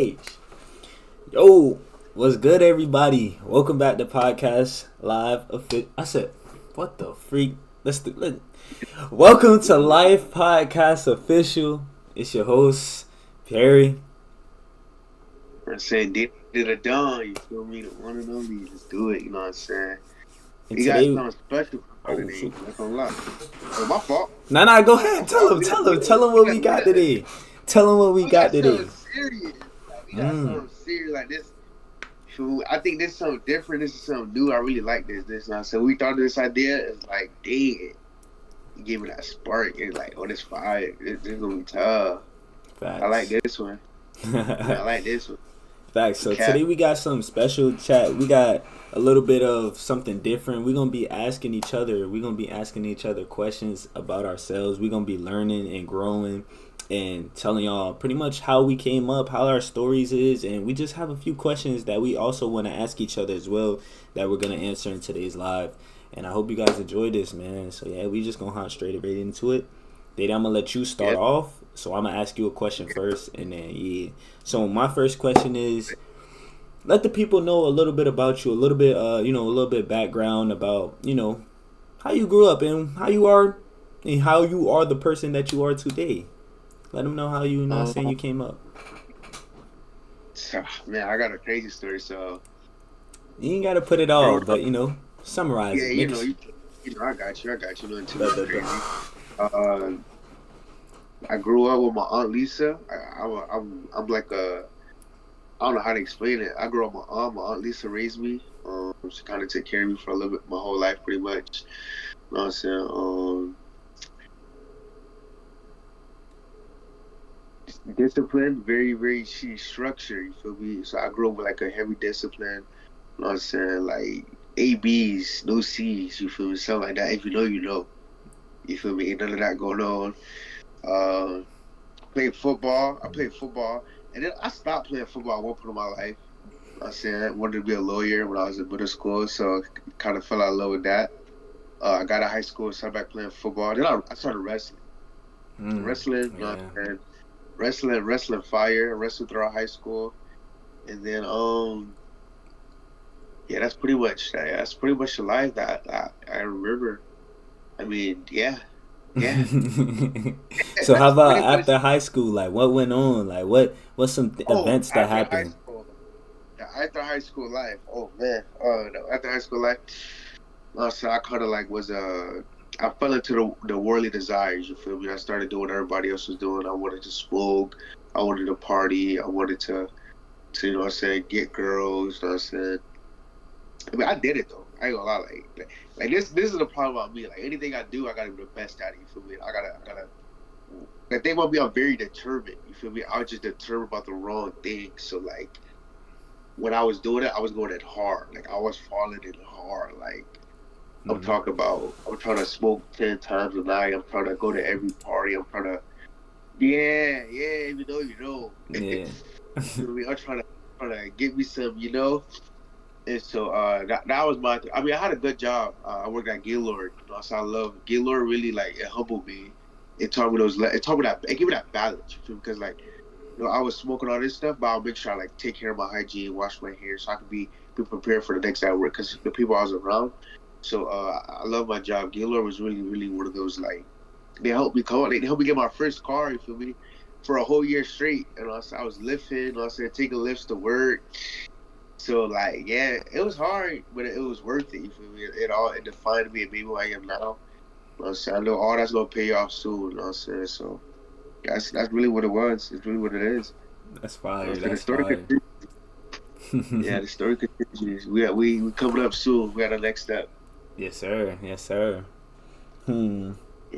stage. Yo, what's good, everybody? Welcome back to podcast live. I said, what the freak? Welcome to Life Podcast Official. It's your host, Perry. I'm saying did it done, you feel me? The one and only, let's do it, you know what I'm saying? And We got today, something special for oh today, shoot, that's a lot. Oh, my fault. nah, go My ahead. Tell fault. him, tell him what we got today. Tell him what we We got got today. something serious. Like, we got Mm. something serious like this. Shoot, I think this is something different. This is something new. I really like this. Now, so we thought of this idea. It's like, dang, it gave me that spark. It's like, oh, this fire. This gonna be tough. I like Facts. this one. I like this one. Facts. So Cat. today we got some special chat. We got a little bit of something different. We're gonna be asking each other. We're gonna be asking each other questions about ourselves. We're gonna be learning and growing and telling y'all pretty much how we came up, how our stories is, and we just have a few questions that we also want to ask each other as well that we're gonna answer in today's live. And I hope you guys enjoy this, man. So yeah, we just gonna hop straight right into it. Then I'm gonna let you start Yeah. off. So I'm gonna ask you a question first, and then yeah. So my first question is, let the people know a little bit about you, a little bit, a little bit background about, how you grew up and how you are the person that you are today. Let them know how you know what I'm saying, Um, you came up. man, I got a crazy story. So, You ain't gotta put it all, growing up. but summarize Yeah, it. Make sure. I got you. Nothing too Duh, much duh, duh. crazy. Uh, I grew up with my aunt Lisa. I'm like I don't know how to explain it. I grew up with my aunt. My aunt Lisa raised me. She kind of took care of me for a little bit, my whole life, pretty much. You know what I'm saying? Discipline, very, very she structured. You feel me? So I grew up with like a heavy discipline. You know what I'm saying? Like ABs, no C's. You feel me? Something like that. If you know, you know. You feel me? Ain't none of that going on. Uh, Played football. I played football, and then I stopped playing football at one point in my life. I said I wanted to be a lawyer when I was in middle school, so kind of fell out of love with that. I got out of high school, started back playing football. Then I started wrestling. Wrestling, Yeah. and wrestling fire. I wrestled throughout high school, and then yeah, that's pretty much the life that I remember. I mean, yeah, yeah, So how that's about pretty much. after high school? Like, what went on? Like, what's some Oh, events that happened? after high school life. Oh man, no, after high school life, so I kind of like was I fell into the worldly desires. You feel me? I started doing what everybody else was doing. I wanted to smoke. I wanted to party. I wanted to you know what I'm saying, get girls. You know what I'm saying? I mean, I did it though. I ain't gonna lie. Like this is the problem about me. Like anything I do, I gotta be the best at it. You feel me? I gotta. The thing about me, I'm very determined. You feel me? I was just determined about the wrong thing. So like when I was doing it, I was going in hard. Like I was falling in hard. Like I'm Hmm. talking about, I'm trying to smoke 10 times a night. I'm trying to go to every party. I'm trying to, yeah, you know. Yeah. You know what I mean? Trying to get me some, you know. And so that was my. I mean, I had a good job. I worked at Gaylord. You know, so I love Gaylord. Really, like it humbled me. It taught me those. It taught me that. It gave me that balance. You feel me? Because like I was smoking all this stuff, but I'll make sure I like take care of my hygiene, wash my hair, so I could be prepared for the next day at work. Because the people I was around. So I love my job. Gaylord was really, really one of those like they helped me come. They helped me get my first car. You feel me? For a whole year straight, and I was lifting. I said taking lifts to work. So like, yeah, it was hard, but it was worth it. You feel me? It defined me and made me who I am now. You know what I'm saying? I know all that's gonna pay off soon. You know what I'm saying? So that's really what it was. It's really what it is. That's You know what fire. I'm saying? The That's story fire. continues. Yeah, the story continues. We coming up soon. We got the next step. Yes, sir. Yes, sir. Hmm. Yeah.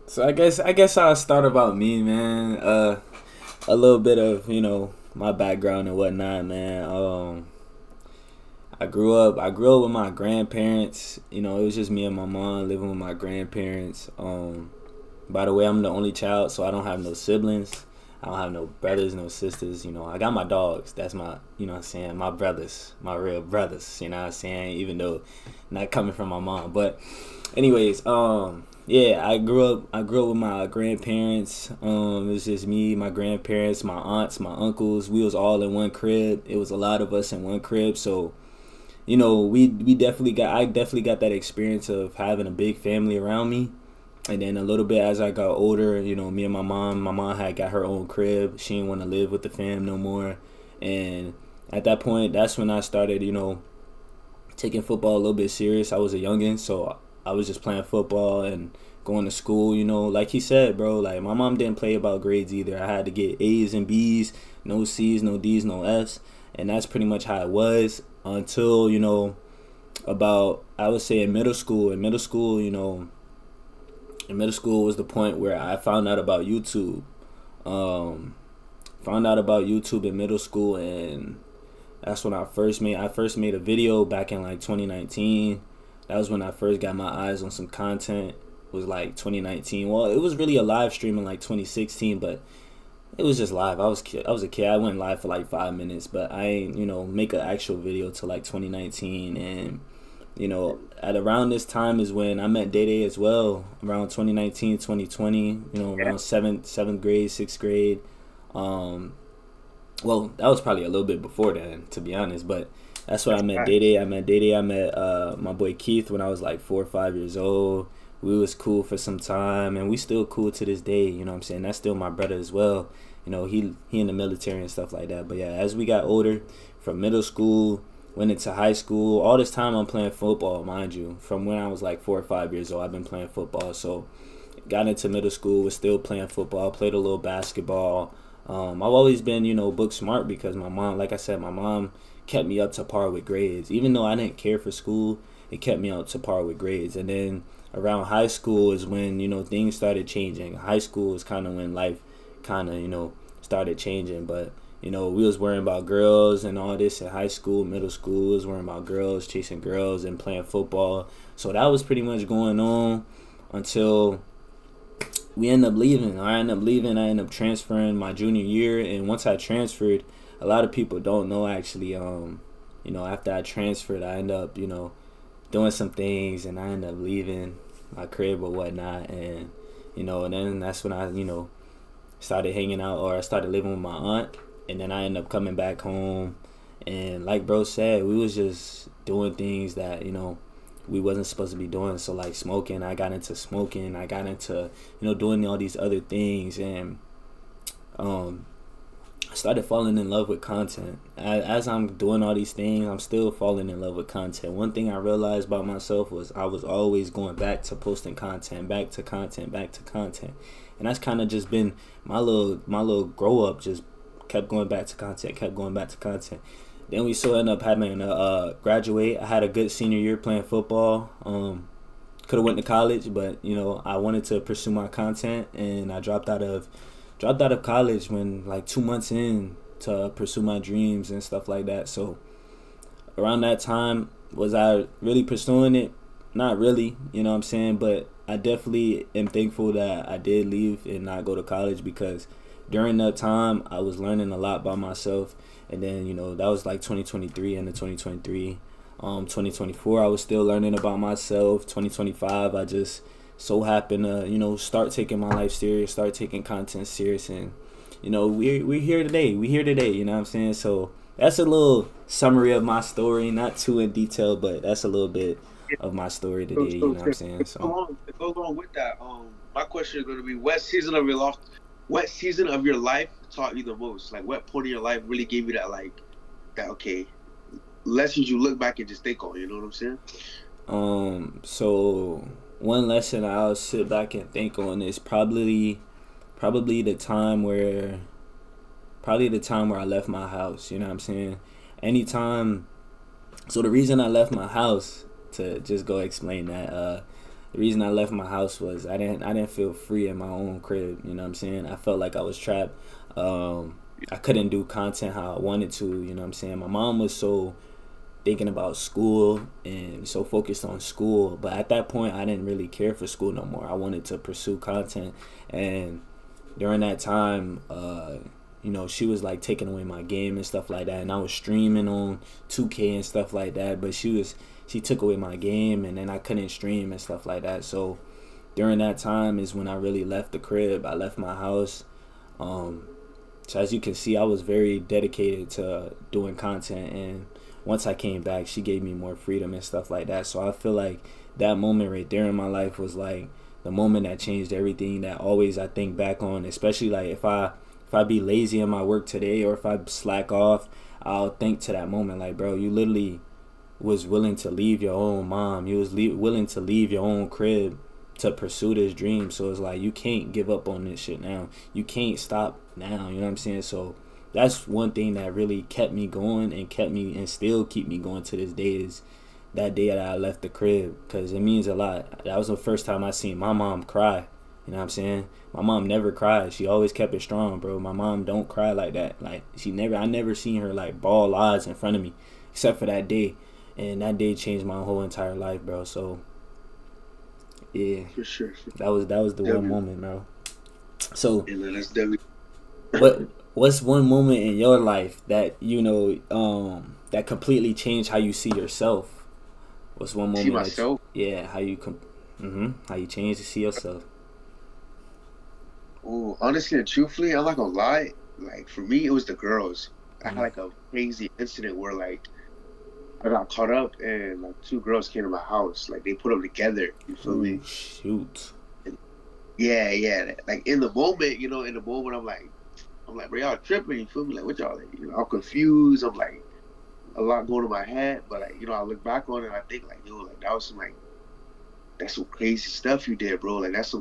So I guess I'll start about me, man. A little bit of my background and whatnot, man. I grew up with my grandparents. It was just me and my mom living with my grandparents. By the way, I'm the only child, so I don't have no siblings. I don't have no brothers, no sisters. I got my dogs. That's my, what I'm saying, my brothers, my real brothers. You know what I'm saying? Even though not coming from my mom, but anyways, Yeah, I grew up with my grandparents. It was just me, my grandparents, my aunts, my uncles. We was all in one crib. It was a lot of us in one crib. So, we definitely got I definitely got that experience of having a big family around me. And then a little bit as I got older, me and my mom had got her own crib. She didn't want to live with the fam no more. And at that point, that's when I started, taking football a little bit serious. I was a youngin, so I was just playing football and going to school. Like he said, bro. Like my mom didn't play about grades either. I had to get A's and B's, no C's, no D's, no F's, and that's pretty much how it was until about I would say in middle school. In middle school was the point where I found out about YouTube. Um, Found out about YouTube in middle school, and that's when I first made a video back in like 2019. That was when I first got my eyes on some content. It was like 2019. Well, it was really a live stream in like 2016, but it was just live. I was a kid. I went live for like 5 minutes, but I ain't make an actual video till like 2019. And at around this time is when I met Day Day as well. Around 2019, 2020. Around seventh grade, sixth grade. Um, well, that was probably a little bit before then, to be honest. But that's when I met Day Day. I met Day Day. I met my boy Keith when I was like 4 or 5 years old. We was cool for some time, and we still cool to this day. You know what I'm saying? That's still my brother as well. He in the military and stuff like that. But yeah, as we got older, from middle school, went into high school. All this time I'm playing football, mind you. From when I was like 4 or 5 years old, I've been playing football. So got into middle school, was still playing football. Played a little basketball. I've always been, book smart because my mom, like I said, my mom kept me up to par with grades. Even though I didn't care for school, it kept me up to par with grades. And then around high school is when, things started changing. High school is kind of when life kind of, started changing. But, we was worrying about girls and all this in high school, middle school. We was worrying about girls, chasing girls and playing football. So that was pretty much going on until we end up leaving. I end up leaving. I end up transferring my junior year, and once I transferred, a lot of people don't know actually. After I transferred, I end up doing some things, and I end up leaving my crib or whatnot, and then that's when I started hanging out, or I started living with my aunt, and then I end up coming back home, and like bro said, we was just doing things that we wasn't supposed to be doing. So like smoking, I got into smoking. I got into doing all these other things, and I started falling in love with content. As I'm doing all these things, I'm still falling in love with content. One thing I realized about myself was I was always going back to posting content, back to content, back to content, and that's kind of just been my little grow up. Just kept going back to content, kept going back to content. Then we still end up having to graduate. I had a good senior year playing football. Could have went to college, but I wanted to pursue my content, and I dropped out of college when like 2 months in to pursue my dreams and stuff like that. So around that time, was I really pursuing it? Not really, you know what I'm saying? But I definitely am thankful that I did leave and not go to college, because during that time I was learning a lot by myself. And then that was like 2023, and the 2023, 2024 I was still learning about myself. 2025 I just so happened to start taking my life serious, start taking content serious, and we're here today. You know what I'm saying? So that's a little summary of my story, not too in detail, but that's a little bit of my story So, today. You so, know what so I'm saying? So to go along with that, my question is going to be, what season of your life taught you the most? Like, what point of your life really gave you that, like, that okay, lessons you look back and just think on? You know what I'm saying? so one lesson I'll sit back and think on is probably the time where I left my house. You know what I'm saying? Anytime. So the reason I left my house, to just go explain that, the reason I left my house was I didn't feel free in my own crib. You know what I'm saying? I felt like I was trapped. I couldn't do content how I wanted to. You know what I'm saying? My mom was so thinking about school and so focused on school, but at that point I didn't really care for school no more. I wanted to pursue content, and during that time, she was like taking away my game and stuff like that, and I was streaming on 2K and stuff like that, but she took away my game, and then I couldn't stream and stuff like that. So during that time is when I really left the crib. I left my house. Um, so as you can see, I was very dedicated to doing content, and once I came back, she gave me more freedom and stuff like that. So I feel like that moment right there in my life was like the moment that changed everything. That always I think back on, especially like if I be lazy in my work today or if I slack off, I'll think to that moment like, bro, you literally was willing to leave your own mom. You was willing to leave your own crib to pursue this dream. So it's like you can't give up on this shit now. You can't stop now. You know what I'm saying? So that's one thing that really kept me going and kept me and still keep me going to this day is that day that I left the crib, because it means a lot. That was the first time I seen my mom cry. You know what I'm saying? My mom never cried. She always kept it strong, bro. My mom don't cry like that. Like I never seen her like bawl odds in front of me, except for that day, and that day changed my whole entire life, bro. So yeah, For sure. that was the one W. moment, bro. So And then that's W. what's one moment in your life that that completely changed how you see yourself? What's one See moment myself. yeah, how you change to see yourself? Oh, honestly and truthfully, I'm not gonna lie. Like for me, it was the girls. I had Mm. like a crazy incident where like I got caught up and like two girls came to my house. Like they put them together. You feel Ooh, me? shoot. And yeah, yeah. Like in the moment, I'm like, bro, y'all tripping. You feel me? Like what y'all like? I'm confused. I'm like a lot going in my head. But like I look back on it, and I think like like that was some like that's some crazy stuff you did, bro. Like that's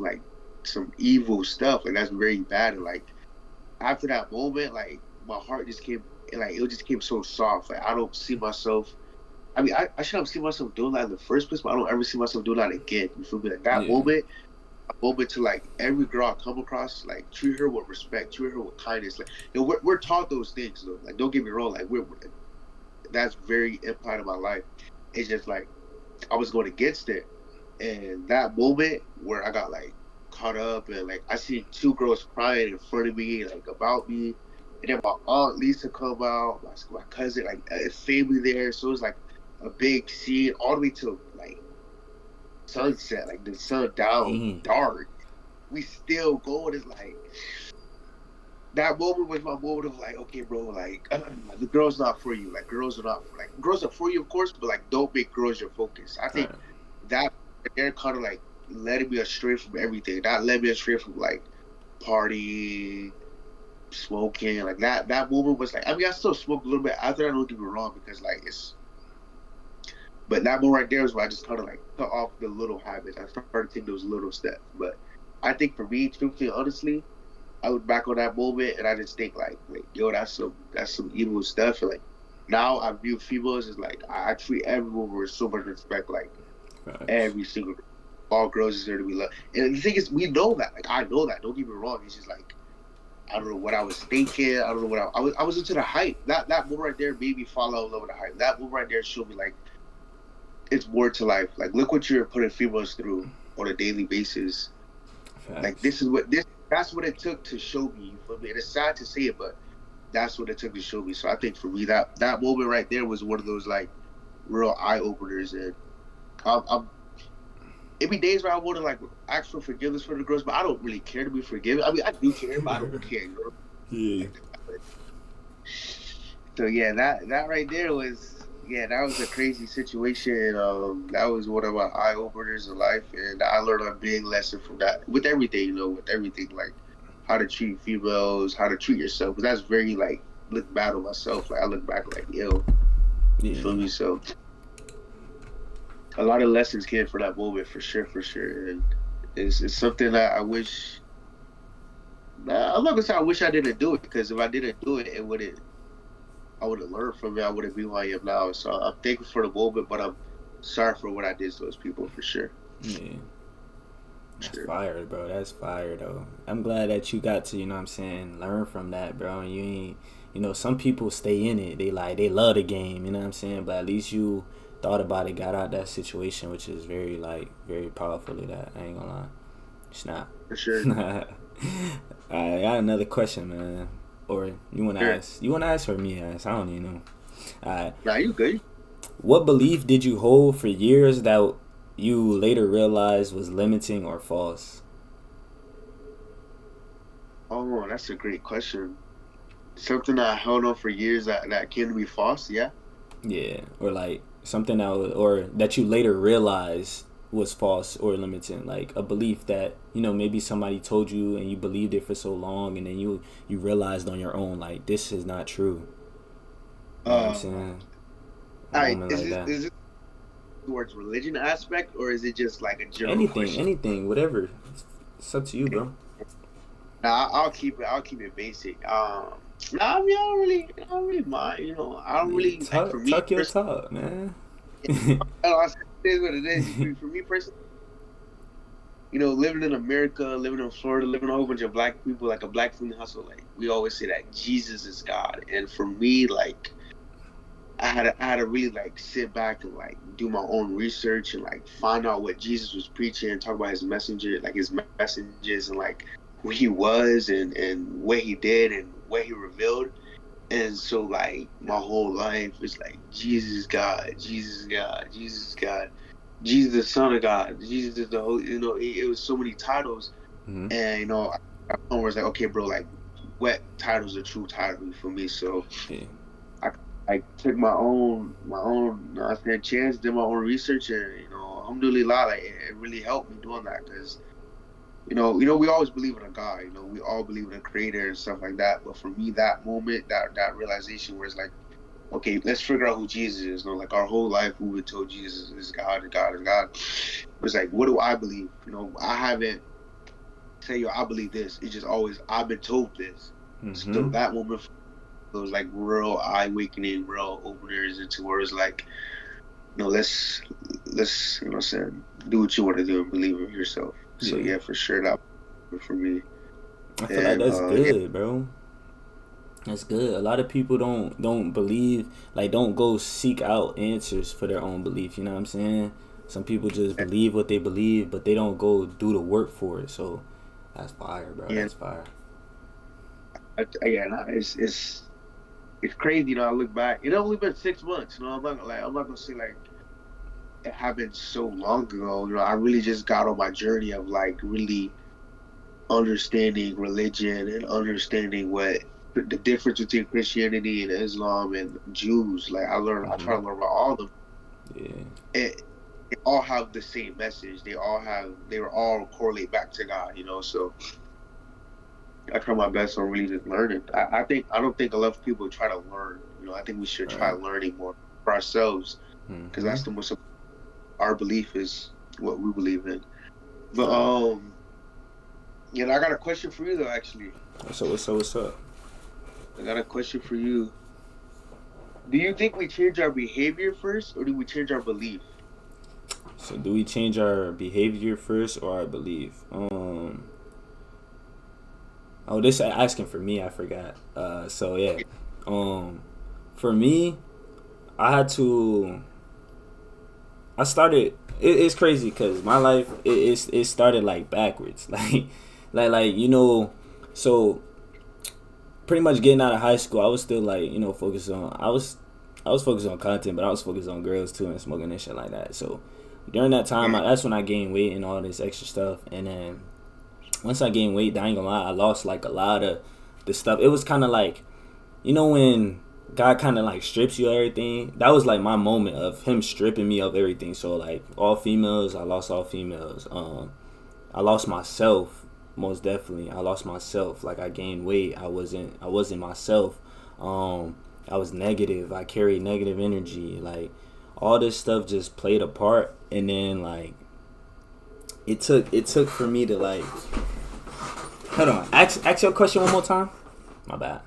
some evil stuff. Like that's very bad. And like after that moment, like my heart just came like it just came so soft. Like I don't see myself. I mean, I should have seen myself doing that in the first place, but I don't ever see myself doing that again. You feel me? Like that Yeah. moment, a moment to like every girl I come across, like treat her with respect, treat her with kindness. Like we're taught those things though. Like don't get me wrong, like we're that's very implied in my life. It's just like I was going against it, and that moment where I got like caught up and like I see two girls crying in front of me, like about me, and then my aunt Lisa come out, my cousin, like family there, so it's like a big scene all the way till like sunset, like the sun down Dang. dark. We still going. It's like that moment was my moment of like, okay, bro, like the girl's not for you. Like girls are not like girls are for you, of course, but like don't make girls your focus. I think Right. that they're kind of like letting me astray from everything. That led me astray from like party, smoking, like that moment was like I mean I still smoke a little bit after that, don't get me wrong, because like it's but that moment right there is where I just kind of like cut off the little habits. I started taking those little steps. But I think for me, truthfully, honestly, I look back on that moment and I just think like yo, that's some evil stuff. And like now I view females as like I treat everyone with so much respect. Like Facts. every single all girls deserve to be loved. And the thing is, we know that. Like I know that. Don't get me wrong. It's just like I don't know what I was thinking. I don't know what I was into the hype. That moment right there made me fall out in love with the hype. That moment right there showed me like it's more to life. Like look what you're putting females through on a daily basis. Like Facts. this is what this that's what it took to show me. You feel me? And it's sad to say it, but that's what it took to show me. So I think for me that moment right there was one of those like real eye openers. And I'm it be days where I want to like ask for forgiveness for the girls, but I don't really care to be forgiven. I mean, I do care, but I don't care. Yeah. Like that. So yeah, that right there was yeah, that was a crazy situation. That was one of my eye openers in life, and I learned a big lesson from that. With everything, with everything, like how to treat females, how to treat yourself. Because that's very like look bad on myself. Like I look back like yo, you feel Yeah. me? So a lot of lessons came from that moment for sure, for sure. And it's something that I wish. Nah, I'm not gonna say I wish I didn't do it because if I didn't do it, it wouldn't. I would have learned from it. I wouldn't be who I am now. So I'm thankful for the moment, but I'm sorry for what I did to those people for sure. Yeah. For That's sure. fire, bro. That's fire, though. I'm glad that you got to, what I'm saying, learn from that, bro. And you ain't, some people stay in it. They love the game, you know what I'm saying? But at least you thought about it, got out that situation, which is very, very powerful of that. I ain't gonna lie. It's not. For sure. Alright, I got another question, man. Or you wanna Sure. ask? You wanna ask or me ask? I don't even know. Alright. Nah, you good. What belief did you hold for years that you later realized was limiting or false? Oh, that's a great question. Something that I held on for years that can be false. Yeah. Yeah, or like something that or that you later realized was false or limiting, like a belief that maybe somebody told you and you believed it for so long, and then you realized on your own like this is not true. You know what I'm Uh, saying? A all right. moment like that. Is it towards religion aspect, or is it just like a general Anything, question? anything, whatever. It's up to you, Okay. bro. Now I'll keep it. I'll keep it basic. Nah, I mean, I don't really mind. I don't Yeah, really like. For me talk your personally, talk, man. I said it is what it is. For me personally, living in America, living in Florida, living with a whole bunch of black people, like a black family hustle. Like we always say that Jesus is God, and for me, like I had to really like sit back and like do my own research and like find out what Jesus was preaching and talk about his messenger, like his messages and like who he was and what he did and what he revealed. And so like my whole life is like Jesus God, Jesus God, Jesus God, Jesus the Son of God, Jesus the Holy. It was so many titles, Hmm. and I was like, okay, bro, like what title's a true title for me? So Yeah. I I took my own I said chance, did my own research, and alhamdulillah, like it really helped me doing that because we always believe in a God, we all believe in a creator and stuff like that. But for me, that moment, that realization, where it's like, okay, let's figure out who Jesus is. Like our whole life, we were told Jesus is God, and God is God. But it's like, what do I believe? I haven't say, yo, I believe this. It's just always I've been told this. So Hmm. that moment was like real eye awakening, real openers into where it's like, let's saying, do what you want to do and believe in yourself. So Yeah. yeah, for sure that for me. I feel like And that's yeah, good, bro. That's good. A lot of people don't believe, like don't go seek out answers for their own belief. You know what I'm saying? Some people just believe what they believe, but they don't go do the work for it. So that's fire, bro. yeah, That's fire. yeah. Nah, it's crazy. I look back. It only been 6 months. I'm not gonna say like it happened so long ago. I really just got on my journey of like really understanding religion and understanding what the difference between Christianity and Islam and Jews. Like I Hmm. try to learn about all of them. Yeah. It, they all have the same message. They were all correlate back to God. So I try my best on really just learning. I don't think enough people try to learn. I think we should try Right. learning more for ourselves because Hmm. that's the most. Our belief is what we believe in. But Right. I got a question for you though. Actually, What's up? I got a question for you. Do you think we change our behavior first, or do we change our belief? So do we change our behavior first or our belief? Oh, this asking for me. I forgot. So yeah. Um, for me, I had to. I started. It's crazy because my life it started like backwards, like So pretty much getting out of high school, I was still like focused on. I was focused on content, but I was focused on girls too and smoking and shit like that. So during that time, Okay. that's when I gained weight and all this extra stuff. And then once I gained weight, I ain't gonna lie, I lost like a lot of the stuff. It was kind of like when God kind of like strips you of everything. That was like my moment of him stripping me of everything. So like all females, I lost all females. I lost myself, most definitely. I lost myself. Like I gained weight. I wasn't myself. I was negative. I carried negative energy. Like all this stuff just played a part. And then like it took for me to like hold on. Ask your question one more time. My bad.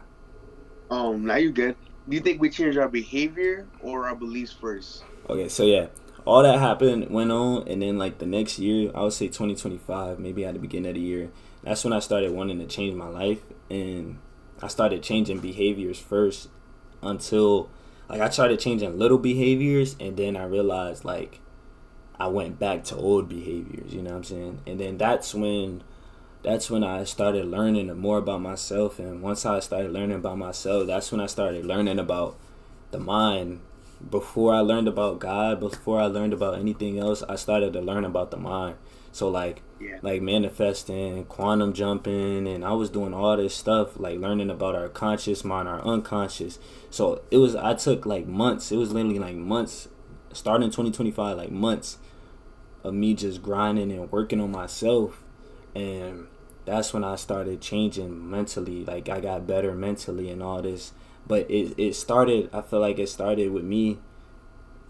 Now you good. Do you think we change our behavior or our beliefs first? Okay, so yeah, all that happened, went on, and then like the next year, I would say 2025, maybe at the beginning of the year, that's when I started wanting to change my life, and I started changing behaviors first until like I started changing little behaviors, and then I realized like I went back to old behaviors. You know what I'm saying? And then that's when I started learning more about myself, and once I started learning about myself, that's when I started learning about the mind before I learned about God, before I learned about anything else, I started to learn about the mind. So Yeah. like manifesting, quantum jumping, and I was doing all this stuff, like learning about our conscious mind, our unconscious. So I took like months. It was literally like months, starting 2025, like months of me just grinding and working on myself. And that's when I started changing mentally. Like I got better mentally and all this. But it started, I feel like it started with me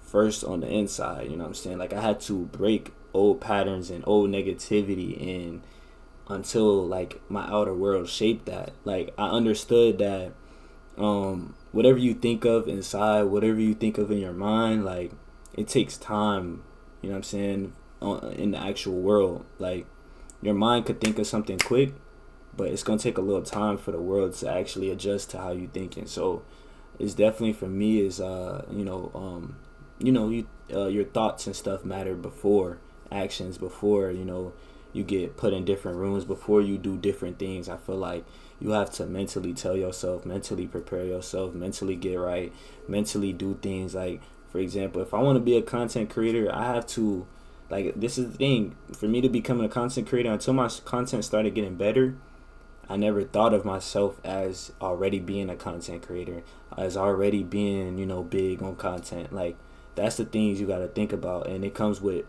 first on the inside, you know what I'm saying? Like I had to break old patterns and old negativity and until like my outer world shaped that. Like I understood that whatever you think of inside, whatever you think of in your mind, like it takes time, you know what I'm saying, in the actual world. Like your mind could think of something quick, but it's gonna take a little time for the world to actually adjust to how you thinking. So it's definitely for me is your thoughts and stuff matter before actions, before you get put in different rooms, before you do different things. I feel like you have to mentally tell yourself, mentally prepare yourself, mentally get right, mentally do things. Like for example, if I want to be a content creator, I have to, like, this is the thing, for me to become a content creator, until my content started getting better, I never thought of myself as already being a content creator, as already being, big on content. Like, that's the things you got to think about. And it comes with,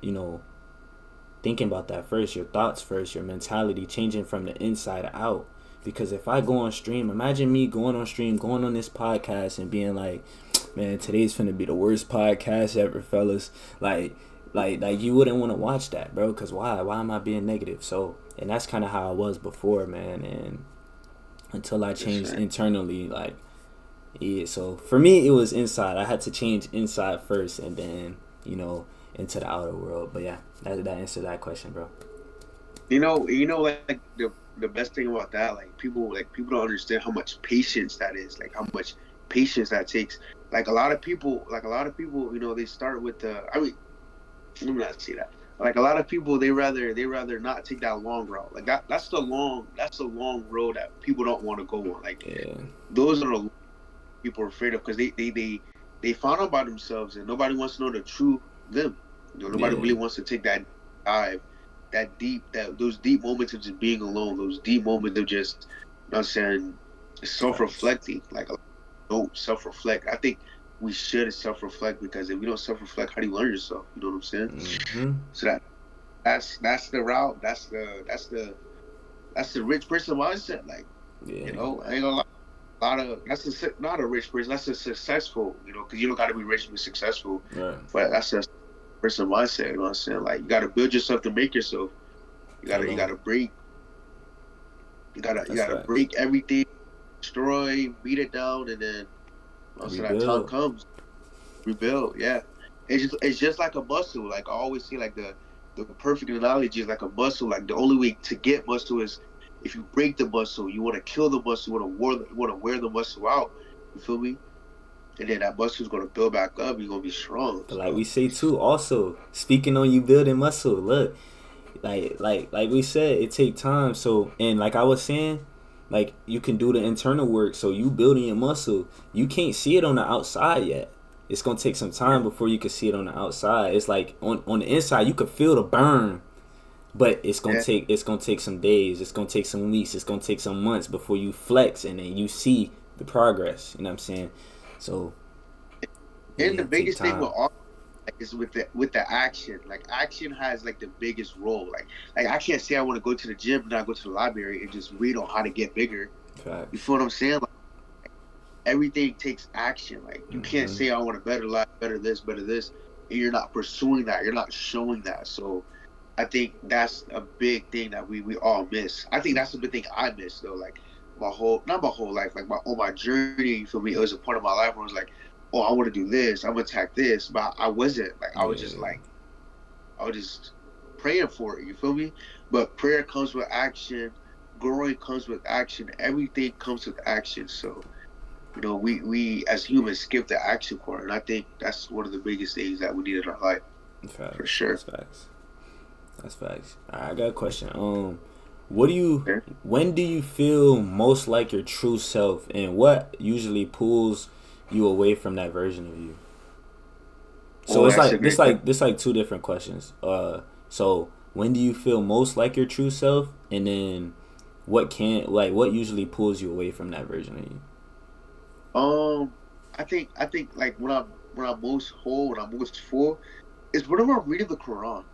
thinking about that first, your thoughts first, your mentality changing from the inside out. Because if I go on stream, imagine me going on stream, going on this podcast and being like, man, today's finna be the worst podcast ever, fellas. Like you wouldn't want to watch that, bro. Cause why am I being negative? So, and that's kind of how I was before, man. And until I changed internally, like, yeah. So for me, it was inside. I had to change inside first, and then into the outer world. But yeah, that answered that question, bro. Like the best thing about that, like people don't understand how much patience that is, like how much patience that takes. Like a lot of people, they start with the. I mean, let me not say that. Like a lot of people, they rather not take that long route. Like that's the long road that people don't want to go on. Like Yeah, those are the people are afraid of because they found out about themselves and nobody wants to know the true them. Nobody yeah, really wants to take that dive, those deep moments of just being alone, those deep moments of just, I'm saying, facts. self-reflecting. Like don't self-reflect. I think we should self-reflect because if we don't self-reflect, how do you learn yourself? You know what I'm saying? Mm-hmm. So that's the route. That's the rich person mindset. Like Yeah, I ain't gonna lie. Not a rich person. That's a successful. Because you don't got to be rich to be successful. right. But that's a person mindset. You know what I'm saying? Like you got to build yourself to make yourself. You Hello. gotta break. You That's gotta facts. break everything, destroy, beat it down, and then once that time Rebuild. comes, rebuild. Yeah, it's just like a muscle. Like I always say, like the perfect analogy is like a muscle. Like the only way to get muscle is if you break the muscle. You want to kill the muscle. You want to wear the muscle out. You feel me? And then that muscle's gonna build back up. You're gonna be strong. But like So we say too, also speaking on you building muscle. Look, like we said, it take time. So, and like I was saying, like you can do the internal work. So you building your muscle, you can't see it on the outside yet. It's gonna take some yeah, time before you can see it on the outside. It's like on the inside, you can feel the burn, but yeah. it's gonna take some days. It's gonna take some weeks. It's gonna take some months before you flex and then you see the progress. You know what I'm saying? So And yeah, the it take biggest thing with time. all is with the action. Like action has like the biggest role. Like I can't say I want to go to the gym and not go to the library and just read on how to get bigger. You Facts. feel what I'm saying? Like everything takes action. Like you can't Mm-hmm. say I want a better life, better this, and you're not pursuing that. You're not showing that. So I think that's a big thing that we all miss. I think that's the big thing I miss though. Like not my whole life, like my journey. You feel me? It was a part of my life where I was like, oh, I want to do this. I'm gonna attack this, but I wasn't. Like I was just Yeah. like I was just praying for it. You feel me? But prayer comes with action. Growing comes with action. Everything comes with action. So we as humans skip the action part, and I think that's one of the biggest things that we need in our life for Facts. sure. That's facts. That's facts. I got a question. What do you? Yeah. When do you feel most like your true self, and what usually pulls you away from that version of you? So Oh, it's that's a like great question. this like two different questions. So when do you feel most like your true self, and then what usually pulls you away from that version of you? Um, I think like when I'm most whole, when I'm most full, is whenever I'm reading the Quran.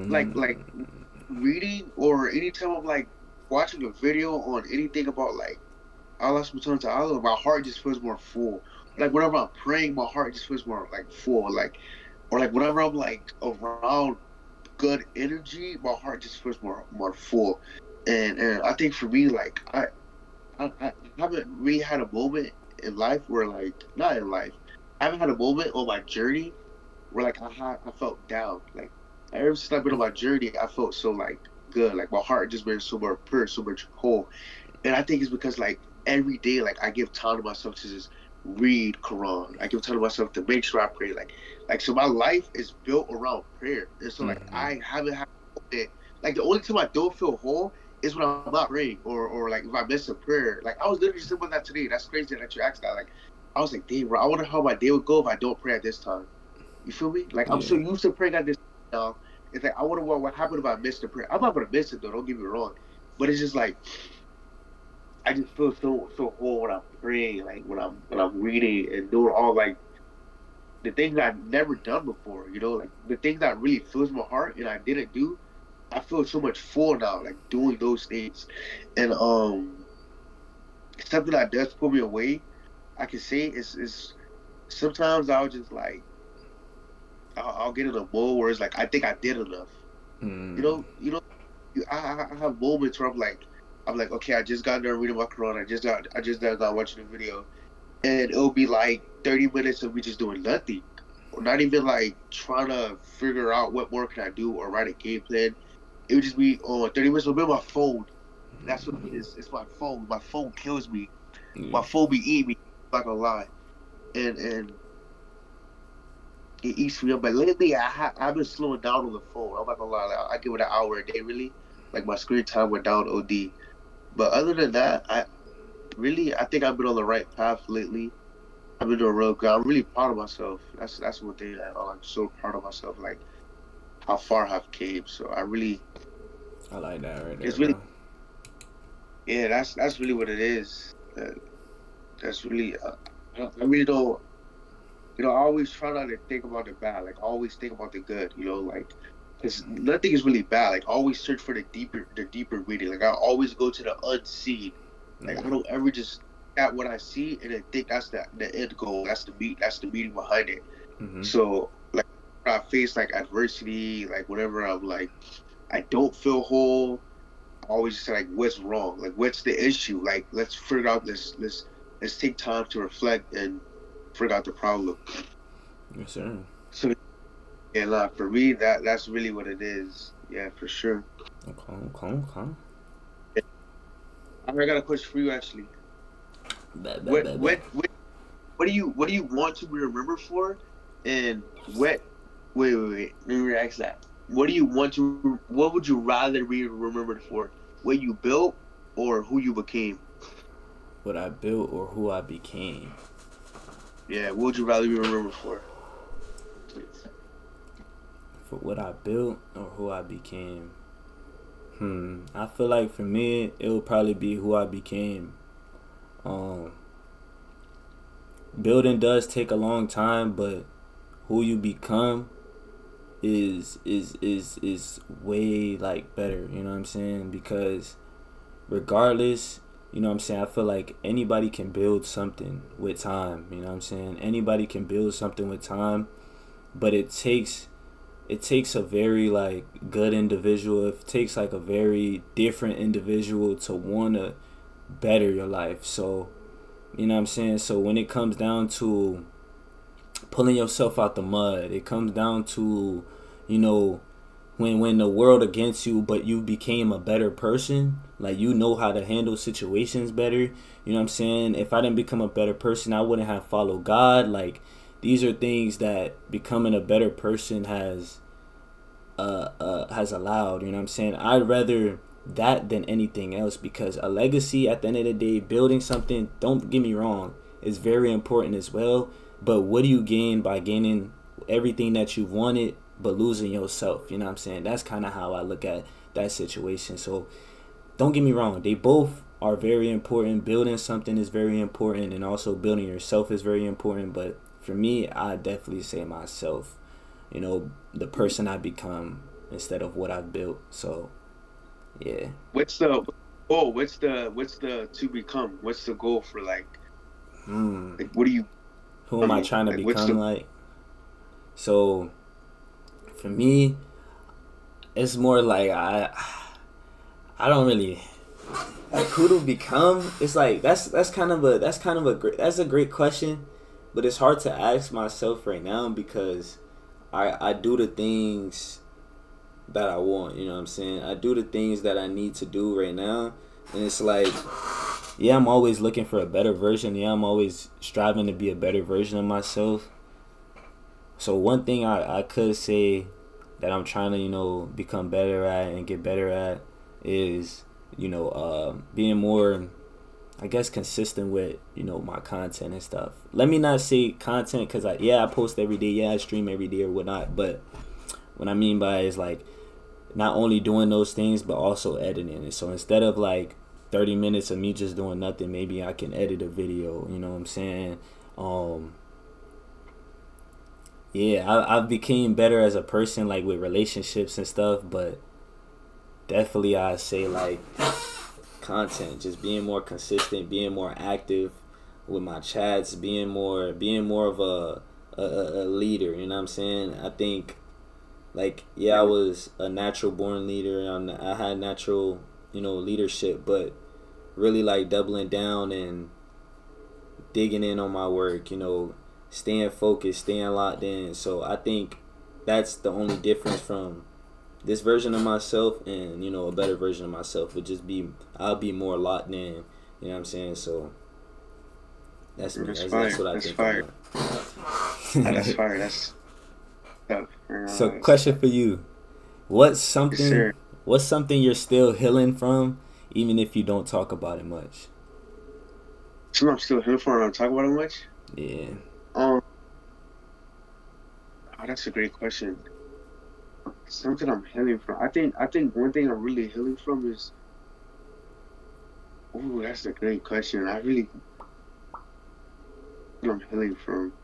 Like reading or anytime I'm like watching a video on anything about like Allah subhanahu wa ta'ala, my heart just feels more full. Like whenever I'm praying, my heart just feels more like full. Like or like whenever I'm like around good energy, my heart just feels more full. And I think for me, like I haven't really had a moment in life where like not in life. I haven't had a moment on my journey where like I felt down. Like ever since I've been on my journey, I felt so like good. Like my heart just been so more pure, so much whole. And I think it's because like every day, like I give time to myself to just read Quran. I give time to myself to make sure I pray. Like so my life is built around prayer. And so like Mm-hmm. I haven't had it. Like the only time I don't feel whole is when I'm not praying or like if I miss a prayer. Like I was literally just thinking about that today. That's crazy that you asked that. Like I was like, damn, bro, I wonder how my day would go if I don't pray at this time. You feel me? Like I'm so Yeah. used to praying at this now. It's like I wonder what happened if I missed the prayer. I'm not gonna miss it though. Don't get me wrong, but it's just like I just feel so whole when I'm praying, like when I'm reading and doing all like the things I've never done before. Like the things that really fills my heart and I didn't do. I feel so much full now, like doing those things, and something that does pull me away. I can say is sometimes I'll just like I'll get in a mode where it's like I think I did enough. You Mm. know, you know. I have moments where I'm like, okay, I just got done reading my Quran. I just got watching a video, and it'll be like 30 minutes of me just doing nothing, or not even like trying to figure out what more can I do or write a game plan. It would just be on 30 minutes. It'll be my phone. That's what it is. It's my phone. My phone kills me. Yeah. My phone be eating me. I'm not gonna lie, and it eats me up. But lately, I've been slowing down on the phone. I'm not gonna lie. Like, I give it an hour a day. Really, like my screen time went down OD. But other than that, I think I've been on the right path lately. I've been doing real good. I'm really proud of myself. That's one thing I'm like so proud of myself. Like how far I've came. So I really, I like that right there, it's really, bro. yeah. That's really what it is. That's really. I really don't. I always try not to think about the bad. Like I always think about the good. Like because nothing is really bad. Like I always search for the deeper reading. Like I always go to the unseen. Like I Yeah. don't ever just at what I see and then think that's the end goal. That's the meaning behind it. Mm-hmm. So like when I face like adversity, like whenever I'm like I don't feel whole, I always just say like what's wrong? Like what's the issue? Like let's figure out this let's take time to reflect and figure out the problem. Yes, sir. So yeah, nah, for me that's really what it is. Yeah, for sure. Okay. Okay. Okay. I got a question for you actually. Bet. Bet. What Bet. Bet. what what what do you want to be remembered for? And wait. Let me ask that. What would you rather be remembered for? What you built or who you became? What I built or who I became. Yeah, what would you rather be remembered for? For what I built or who I became. I feel like for me, it would probably be who I became. Um, Building does take a long time, but who you become is way like better. You know what I'm saying? Because regardless, you know what I'm saying, I feel like anybody can build something with time. You know what I'm saying? Anybody can build something with time, but it takes a very like good individual. It takes like a very different individual to wanna better your life. So you know what I'm saying? So when it comes down to pulling yourself out the mud, it comes down to, you know, when the world against you, but you became a better person, like you know how to handle situations better. You know what I'm saying? If I didn't become a better person, I wouldn't have followed God. Like these are things that becoming a better person has allowed. You know what I'm saying? I'd rather that than anything else, because a legacy at the end of the day, building something, don't get me wrong, is very important as well. But what do you gain by gaining everything that you've wanted, but losing yourself. You know what I'm saying? That's kind of how I look at that situation. So don't get me wrong, they both are very important. Building something is very important, and also building yourself is very important. But for me, I definitely say myself. You know, the person I become instead of what I've built. So yeah. What's the what's the to become? What's the goal for Hmm. like what do you Who am I becoming? trying to Like what's become the like? So for me, it's more like I don't really like who to become. It's like that's a great question, but it's hard to ask myself right now because I do the things that I want. You know what I'm saying? I do the things that I need to do right now, and it's like, yeah, I'm always looking for a better version. Yeah, I'm always striving to be a better version of myself. So one thing I could say that I'm trying to become better at and get better at is being more, I guess, consistent with my content and stuff. Let me not say content because I post every day, yeah, I stream every day or whatnot, but what I mean by it is like not only doing those things but also editing it. So instead of like 30 minutes of me just doing nothing, maybe I can edit a video. You know what I'm saying? Um, yeah, I've became better as a person, like with relationships and stuff, but definitely I say like content, just being more consistent, being more active with my chats, being more of a leader. You know what I'm saying? I think like yeah, I yeah, was a natural born leader. I had natural leadership, but really like doubling down and digging in on my work. Staying focused, staying locked in. So I think that's the only difference from this version of myself and a better version of myself would just be I'll be more locked in. You know what I'm saying? So that's me. that's That's fire. what I That's think I'm fire. at. That's fire. That's tough. So That's question tough. for you: What's Yes, something? sir. What's something you're still healing from, even if you don't talk about it much? So I'm still here for it. I'm talking about it much. Yeah. Um, that's a great question. Something I'm healing from. I think one thing I'm really healing from is. Oh, that's a great question. I really I'm healing from.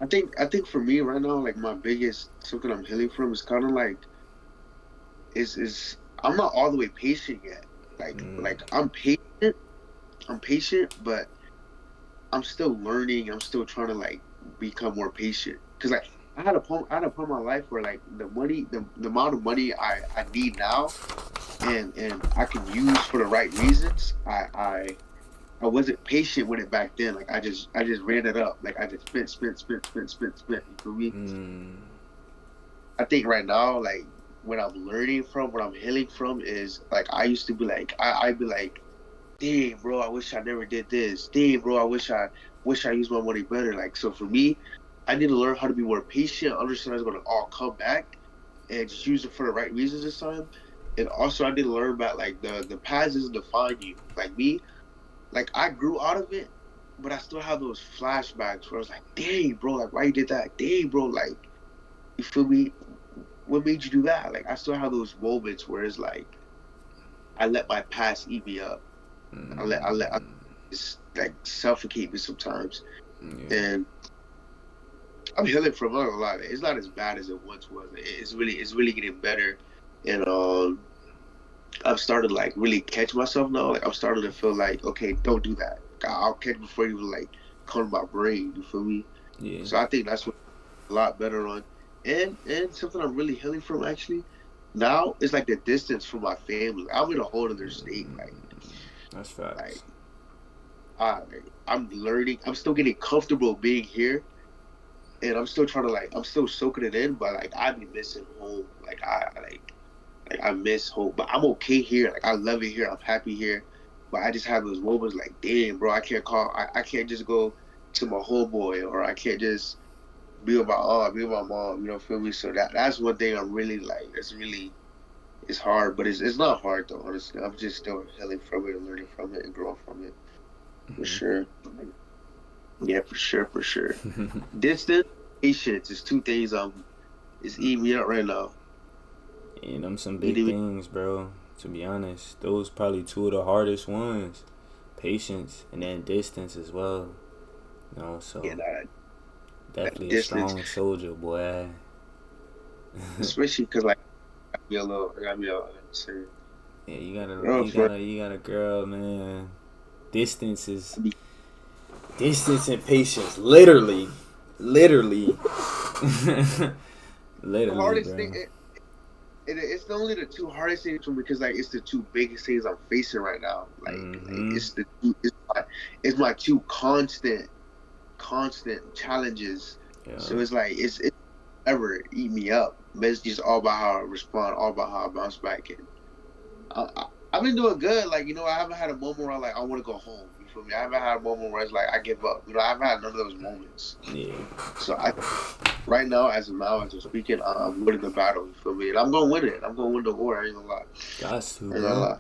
I think for me right now, like my biggest something I'm healing from is kind of like is I'm not all the way patient yet. Like I'm patient, but I'm still learning. I'm still trying to like become more patient. Cause like I had a point in my life where like the amount of money I need now and I can use for the right reasons. I wasn't patient with it back then. Like I just ran it up. Like I just spent. You feel me? Mm. I think right now, like what I'm learning from, what I'm healing from is like I used to be like I'd be like, damn bro, I wish I never did this. Damn bro, I wish I used my money better. Like so for me, I need to learn how to be more patient, understand it's gonna all come back and just use it for the right reasons this time. And also I need to learn about like the past doesn't define you. Like me, like I grew out of it, but I still have those flashbacks where I was like, dang bro, like why you did that? Dang bro, like you feel me? What made you do that? Like I still have those moments where it's like I let my past eat me up. I just like suffocate me sometimes. Yeah. And I'm healing from it a lot. It's not as bad as it once was. It's really getting better. And I've started like really catch myself now. Like I'm starting to feel like, okay, don't do that. I'll catch before you even like come to my brain. You feel me? Yeah. So I think that's what a lot better on. And something I'm really healing from actually now is like the distance from my family. I'm in a whole other state. That's Like facts. I'm learning. I'm still getting comfortable being here, and I'm still trying to like. I'm still soaking it in, but like I be missing home. Like I miss home, but I'm okay here. Like I love it here. I'm happy here, but I just have those moments like, damn, bro, I can't call. I can't just go to my homeboy, or I can't just be with my aunt, be with my mom. You know, feel me? So that's one thing I'm really like. It's hard, but it's not hard though. Honestly, I'm just still healing from it and learning from it and growing from it for Hmm. sure. Yeah, for sure, for sure. Distance, patience is two things. It's eating me up right now. And them some big Eating me. things, bro. To be honest, those probably two of the hardest ones. Patience and then distance as well. Yeah, So that definitely a distance, strong soldier, boy. especially because like I got me a say, Yeah, you got a oh, you for got a you got a girl, man. Distance is I mean, distance and patience, literally, literally, the literally, hardest thing. bro. It's only the two hardest things for me because like it's the two biggest things I'm facing right now. Like Mm-hmm. it's my two constant challenges. Yeah. So it's like it's ever eat me up. But it's just all about how I respond, all about how I bounce back. And I've been doing good. Like I haven't had a moment where I want to go home. You feel me? I haven't had a moment where it's like I give up. I haven't had none of those moments. Yeah. So I right now, as I'm speaking, I'm winning the battle. You feel me? And I'm gonna win it. I'm gonna win the war. I ain't gonna lie. Got to, I ain't gonna bro. lie.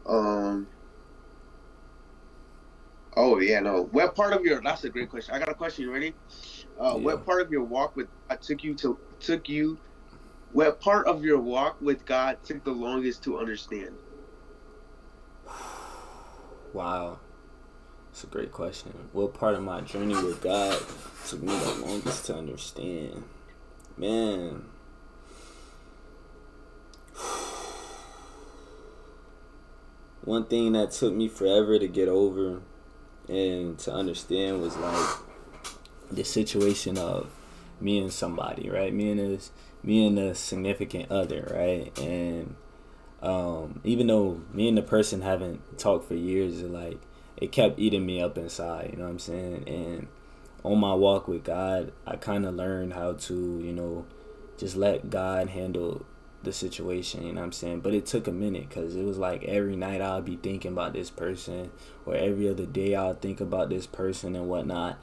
Um. Oh yeah, no. What part of your? That's a great question. I got a question. You ready? Yeah. What part of your walk with God took you? What part of your walk with God took the longest to understand? Wow. That's a great question. What part of my journey with God took me the longest to understand? Man, one thing that took me forever to get over and to understand was like the situation of me and somebody, right? Me and a significant other, right? And even though me and the person haven't talked for years, it kept eating me up inside. You know what I'm saying? And on my walk with God, I kind of learned how to, just let God handle the situation, you know what I'm saying? But it took a minute because it was like every night I'll be thinking about this person, or every other day I'll think about this person and whatnot.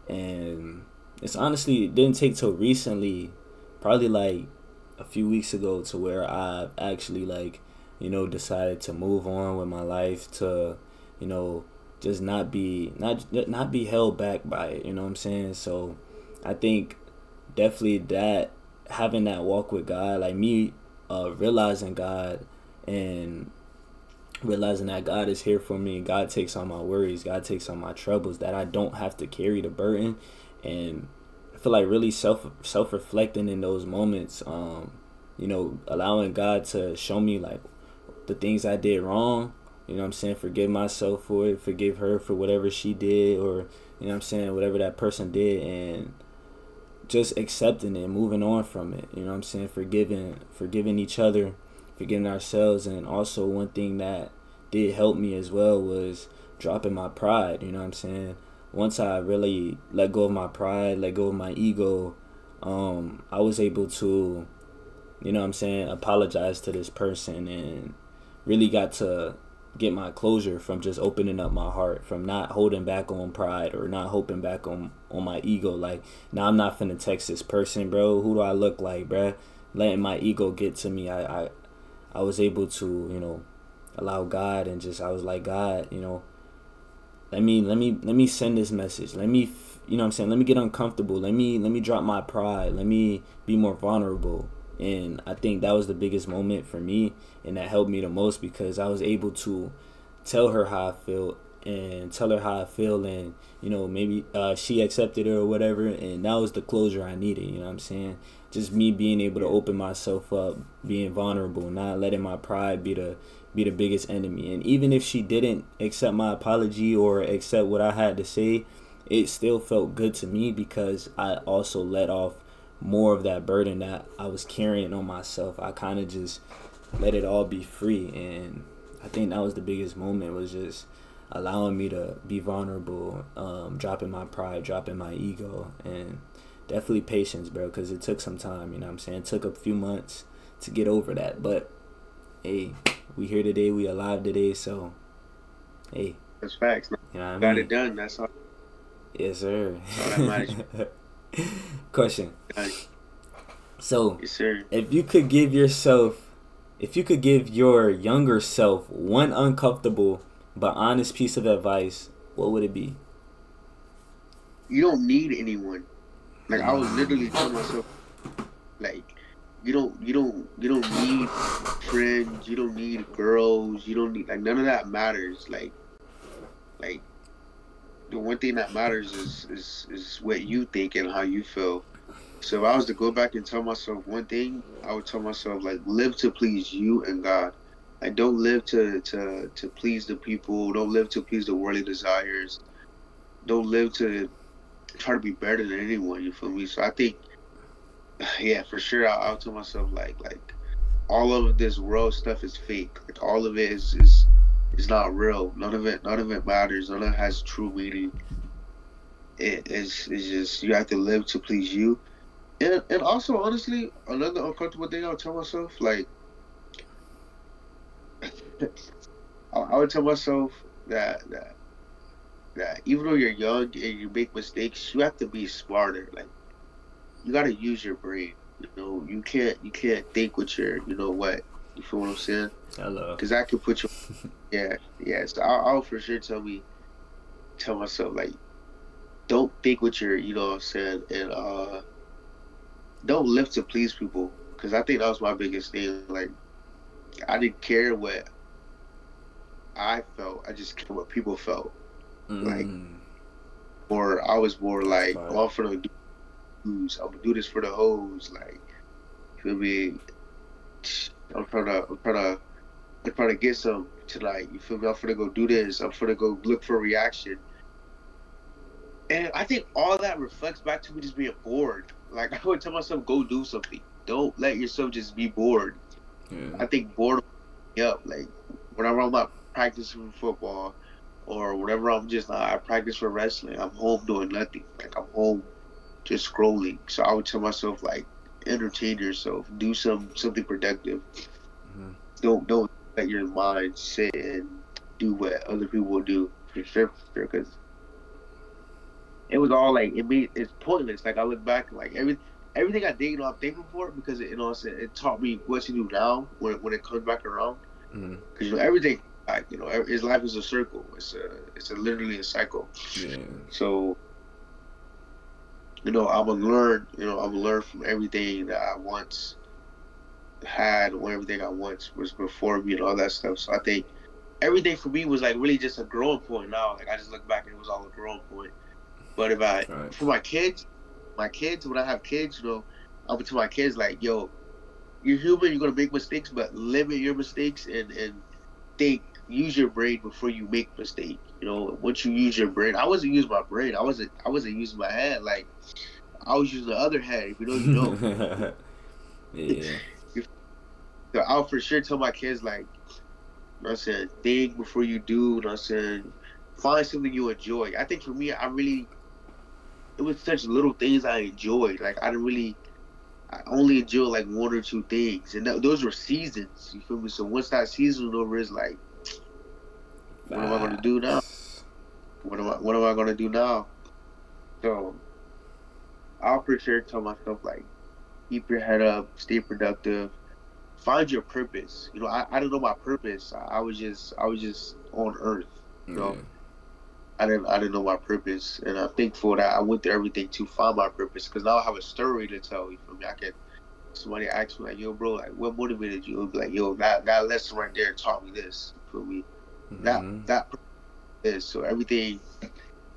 And it's honestly, it didn't take till recently, probably like a few weeks ago, to where I've actually decided to move on with my life, to, you know, just not be held back by it, you know what I'm saying? So I think definitely that, having that walk with God, like me realizing God, and realizing that God is here for me, God takes on my worries, God takes on my troubles, that I don't have to carry the burden. And I feel like really self reflecting in those moments, allowing God to show me like the things I did wrong, you know what I'm saying, forgive myself for it, forgive her for whatever she did, or you know what I'm saying, whatever that person did, and just accepting it, moving on from it, you know what I'm saying, forgiving each other, forgiving ourselves. And also one thing that did help me as well was dropping my pride, you know what I'm saying. Once I really let go of my pride, let go of my ego, I was able to, you know what I'm saying, apologize to this person, and really got to get my closure from just opening up my heart, from not holding back on pride or not holding back on my ego. Like, now I'm not finna text this person, bro. Who do I look like, bro? Letting my ego get to me. I was able to, allow God, and just, I was like, God, let me send this message. Let me, you know what I'm saying, let me get uncomfortable. Let me drop my pride. Let me be more vulnerable. And I think that was the biggest moment for me, and that helped me the most, because I was able to tell her how I feel, and tell her how I feel, and maybe she accepted it or whatever, and that was the closure I needed. You know what I'm saying? Just me being able to Yeah, open myself up, being vulnerable, not letting my pride be the biggest enemy. And even if she didn't accept my apology or accept what I had to say, it still felt good to me, because I also let off more of that burden that I was carrying on myself. I kind of just let it all be free. And I think that was the biggest moment, was just allowing me to be vulnerable, dropping my pride, dropping my ego. And definitely patience, bro, because it took some time, you know what I'm saying? It took a few months to get over that. But hey, we here today, we alive today, so hey, that's facts. you know what I Got it mean? done. Yes, sir. That's all that matters. Question. So, Yes, sir. if you could give yourself, if you could give your younger self one uncomfortable but honest piece of advice, what would it be? you don't need anyone. Like I was literally telling myself, like, you don't need friends, you don't need girls, you don't need like none of that matters. Like the one thing that matters is what you think and how you feel. So if I was to go back and tell myself one thing, I would tell myself like live to please you and God. Like don't live to please the people. Don't live to please the worldly desires. Don't live to try to be better than anyone. You feel me? So I think, yeah, for sure, I'll tell myself like all of this world stuff is fake. Like all of it is not real. None of it matters. None of it has true meaning. It's just you have to live to please you. And also honestly, another uncomfortable thing I would tell myself, like I would tell myself that even though you're young and you make mistakes, you have to be smarter. Like you gotta use your brain. You know, you can't think with your you know what. You feel what I'm saying? Hello. Because that could put you. Yeah, yeah. So I'll for sure tell myself like don't think with your you know what I'm saying and don't live to please people. Because I think that was my biggest thing. Like I didn't care what I felt. I just cared what people felt. Like Mm, or I was more that's like, fire. oh, I'm gonna do this. I'm gonna do this for the hoes. Like feel me? I'm trying to get some tonight. You feel me? I'm gonna go do this. I'm gonna go look for a reaction. And I think all that reflects back to me just being bored. Like I would tell myself, go do something. Don't let yourself just be bored. Yeah. I think boredom me up. Like whenever I'm not practicing for football or whenever I'm just not I practice for wrestling, I'm home doing nothing. Like I'm home just scrolling. So I would tell myself like entertain yourself, do something productive. Mm-hmm. Don't let your mind sit and do what other people will do for sure, for sure. Because it was all like it's pointless. Like I look back, like everything I did, you know, I'm thankful for it because you know it taught me what to do now when it comes back around. Mm-hmm. Because you know everything, like you know, his life is a circle. It's literally a cycle. Yeah. So you know, I'm gonna learn. You know, I'm gonna learn from everything that I once had or everything I once was before me and all that stuff. So I think everything for me was like really just a growing point now. Like I just look back and it was all a growing point. But if I for Facts. my kids, when I have kids, you know, I'll be to my kids like, yo, you're human, you're gonna make mistakes, but limit your mistakes and think, use your brain before you make mistake. You know, once you use your brain, I wasn't using my brain. I wasn't using my head. Like I was using the other head. If you know, you know. Yeah. So I'll for sure tell my kids like, you know what I'm saying, think before you do. You know what I'm saying, find something you enjoy. I think for me, it was such little things I enjoyed. Like I only enjoyed like one or two things, and those were seasons. You feel me? So once that season was over, it's like, what am I gonna do now? Facts. What am I gonna do now? So I'll for sure tell myself like, keep your head up, stay productive, find your purpose. You know, I don't know my purpose. I was just on Earth. You Yeah. know, I didn't know my purpose, and I'm thankful that I went through everything to find my purpose. Because now I have a story to tell. You feel me? I can somebody asks me like, "Yo, bro, like, what motivated you?" It'll be like, "Yo, that lesson right there taught me this." You feel me? That Mm-hmm. that is so everything.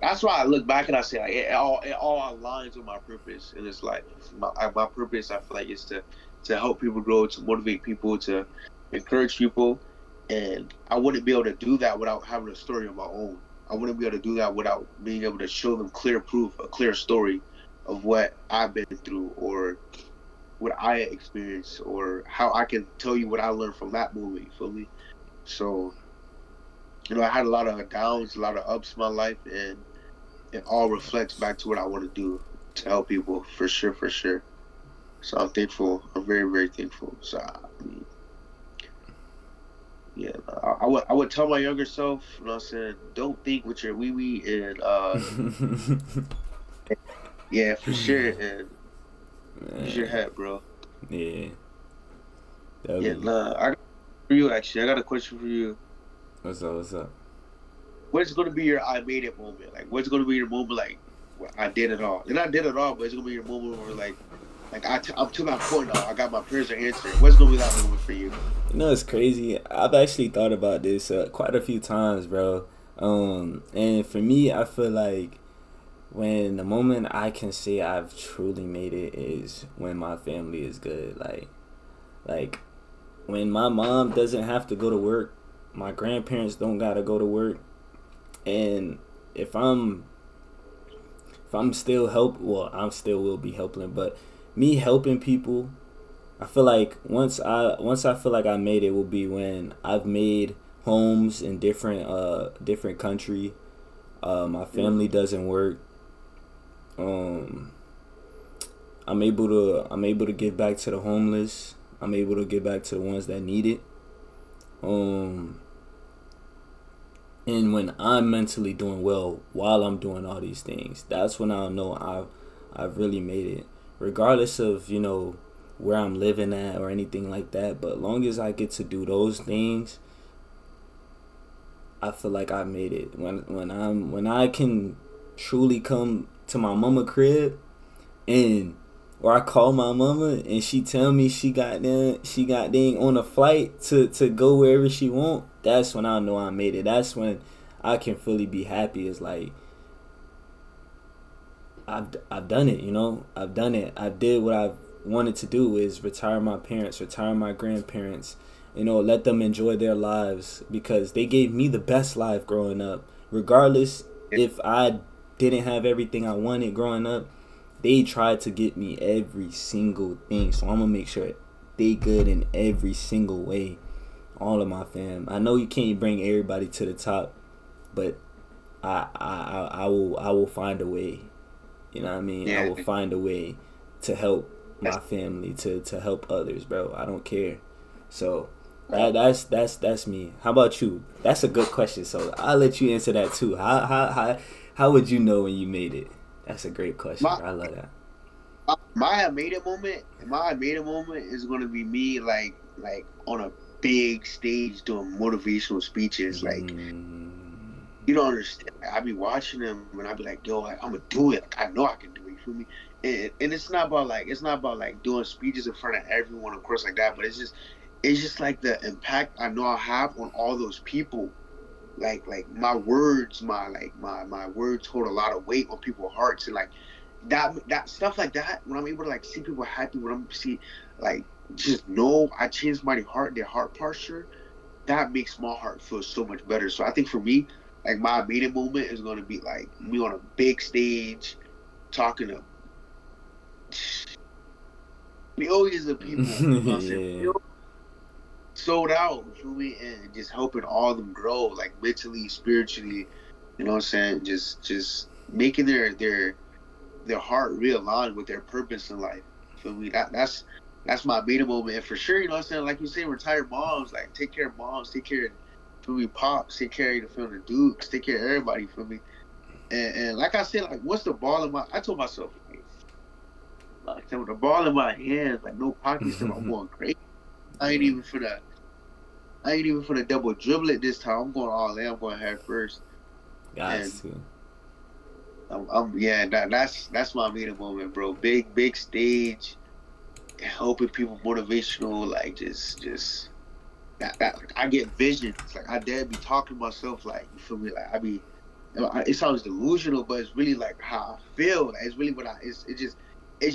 That's why I look back and I say like it all aligns with my purpose in this life. My purpose I feel like is to help people grow, to motivate people, to encourage people, and I wouldn't be able to do that without having a story of my own. I wouldn't be able to do that without being able to show them clear proof, a clear story of what I've been through or what I experienced or how I can tell you what I learned from that moment. You feel me? So you know, I had a lot of downs, a lot of ups in my life, and it all reflects Facts. back to what I want to do to help people for sure, for sure. So I'm thankful. I'm very, very thankful. So I mean, yeah, I would tell my younger self, you know what I'm saying, don't think with your wee wee and yeah, for sure, and use your Man. head, bro. Yeah. Yeah, W. nah, I got for you actually. I got a question for you. What's up? What's up? What's gonna be your I made it moment? Like, what's gonna be your moment? Like, I did it all, and I did it all. But it's gonna be a moment where like I'm to that point now. I got my prayers are answered. What's gonna be that moment for you? You know, it's crazy. I've actually thought about this quite a few times, bro. And for me, I feel like when the moment I can say I've truly made it is when my family is good. Like when my mom doesn't have to go to work, my grandparents don't gotta go to work, and if I'm if I'm still well, I'm still will be helping, but me helping people, I feel like once I feel like I made it will be when I've made homes in different country. My Mm. family doesn't work. Um, I'm able to give back to the homeless. I'm able to give back to the ones that need it. Um, and when I'm mentally doing well while I'm doing all these things, that's when I'll know I've really made it. Regardless of, where I'm living at or anything like that, but long as I get to do those things, I feel like I made it. When I can truly come to my mama crib, and or I call my mama and she tell me she got dang on a flight to go wherever she want, that's when I know I made it. That's when I can fully be happy. It's like I've done it, I've done it. I did what I wanted to do, is retire my parents, retire my grandparents, let them enjoy their lives, because they gave me the best life growing up. Regardless Yeah, if I didn't have everything I wanted growing up, they tried to get me every single thing. So I'm gonna make sure they good in every single way. All of my fam. I know you can't bring everybody to the top, but I will find a way. You know what I mean? I yeah. will find a way to help That's my family, to help others, bro. I don't care. So uh, that's me. How about you? That's a good question. So I'll let you answer that too. How would you know when you made it? That's a great question, my bro. I love that. my I made it moment. My I made it moment is gonna be me like on a big stage doing motivational speeches. Like Mm, you don't understand. Like, I be watching them and I be like, yo, like, I'm gonna do it. Like I know I can do it. You feel me? And it's not about like doing speeches in front of everyone, of course, like that. But it's just like the impact I know I have on all those people. Like my words, my words hold a lot of weight on people's hearts, and like that stuff like that. When I'm able to like see people happy, when I'm see like just know I changed my heart, their heart posture, that makes my heart feel so much better. So I think for me, like my meeting moment is gonna be like me on a big stage talking to millions of people. You know what I'm saying? yeah. Sold out, you feel me? And just helping all of them grow, like mentally, spiritually, you know what I'm saying? Just making their heart realign with their purpose in life. You feel me? That's my beta moment. And for sure, you know what I'm saying? Like you say, retired moms, like take care of moms, take care of feel me, pops, take care of the feel the dukes, take care of everybody, feel me? And like I said, like once the ball in my I told myself, like with the ball in my hands, like no pocket stuff, I'm going crazy. I ain't Yeah. even for the I ain't even for the double dribble it this time. I'm going all in. I'm going head first, and Guys too. I'm yeah. That's my meeting moment, bro. Big stage, helping people, motivational. Like just that like, I get visions. Like I dare be talking to myself. Like you feel me? Like I be. It sounds delusional, but it's really like how I feel. Like, it's really what I. It's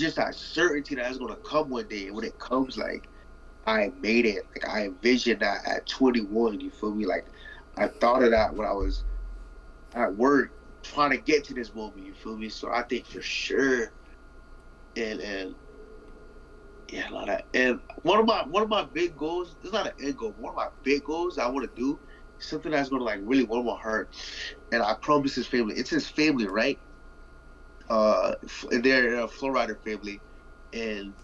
just that certainty that it's gonna come one day, and when it comes, like I made it. Like I envisioned that at 21. You feel me? Like I thought of that when I was at work trying to get to this moment. You feel me? So I think for sure, and yeah, a lot of and one of my big goals. It's not an end goal. But one of my big goals I want to do something that's gonna like really warm my heart. And I promise his family. It's his family, right? They're a Florida family, and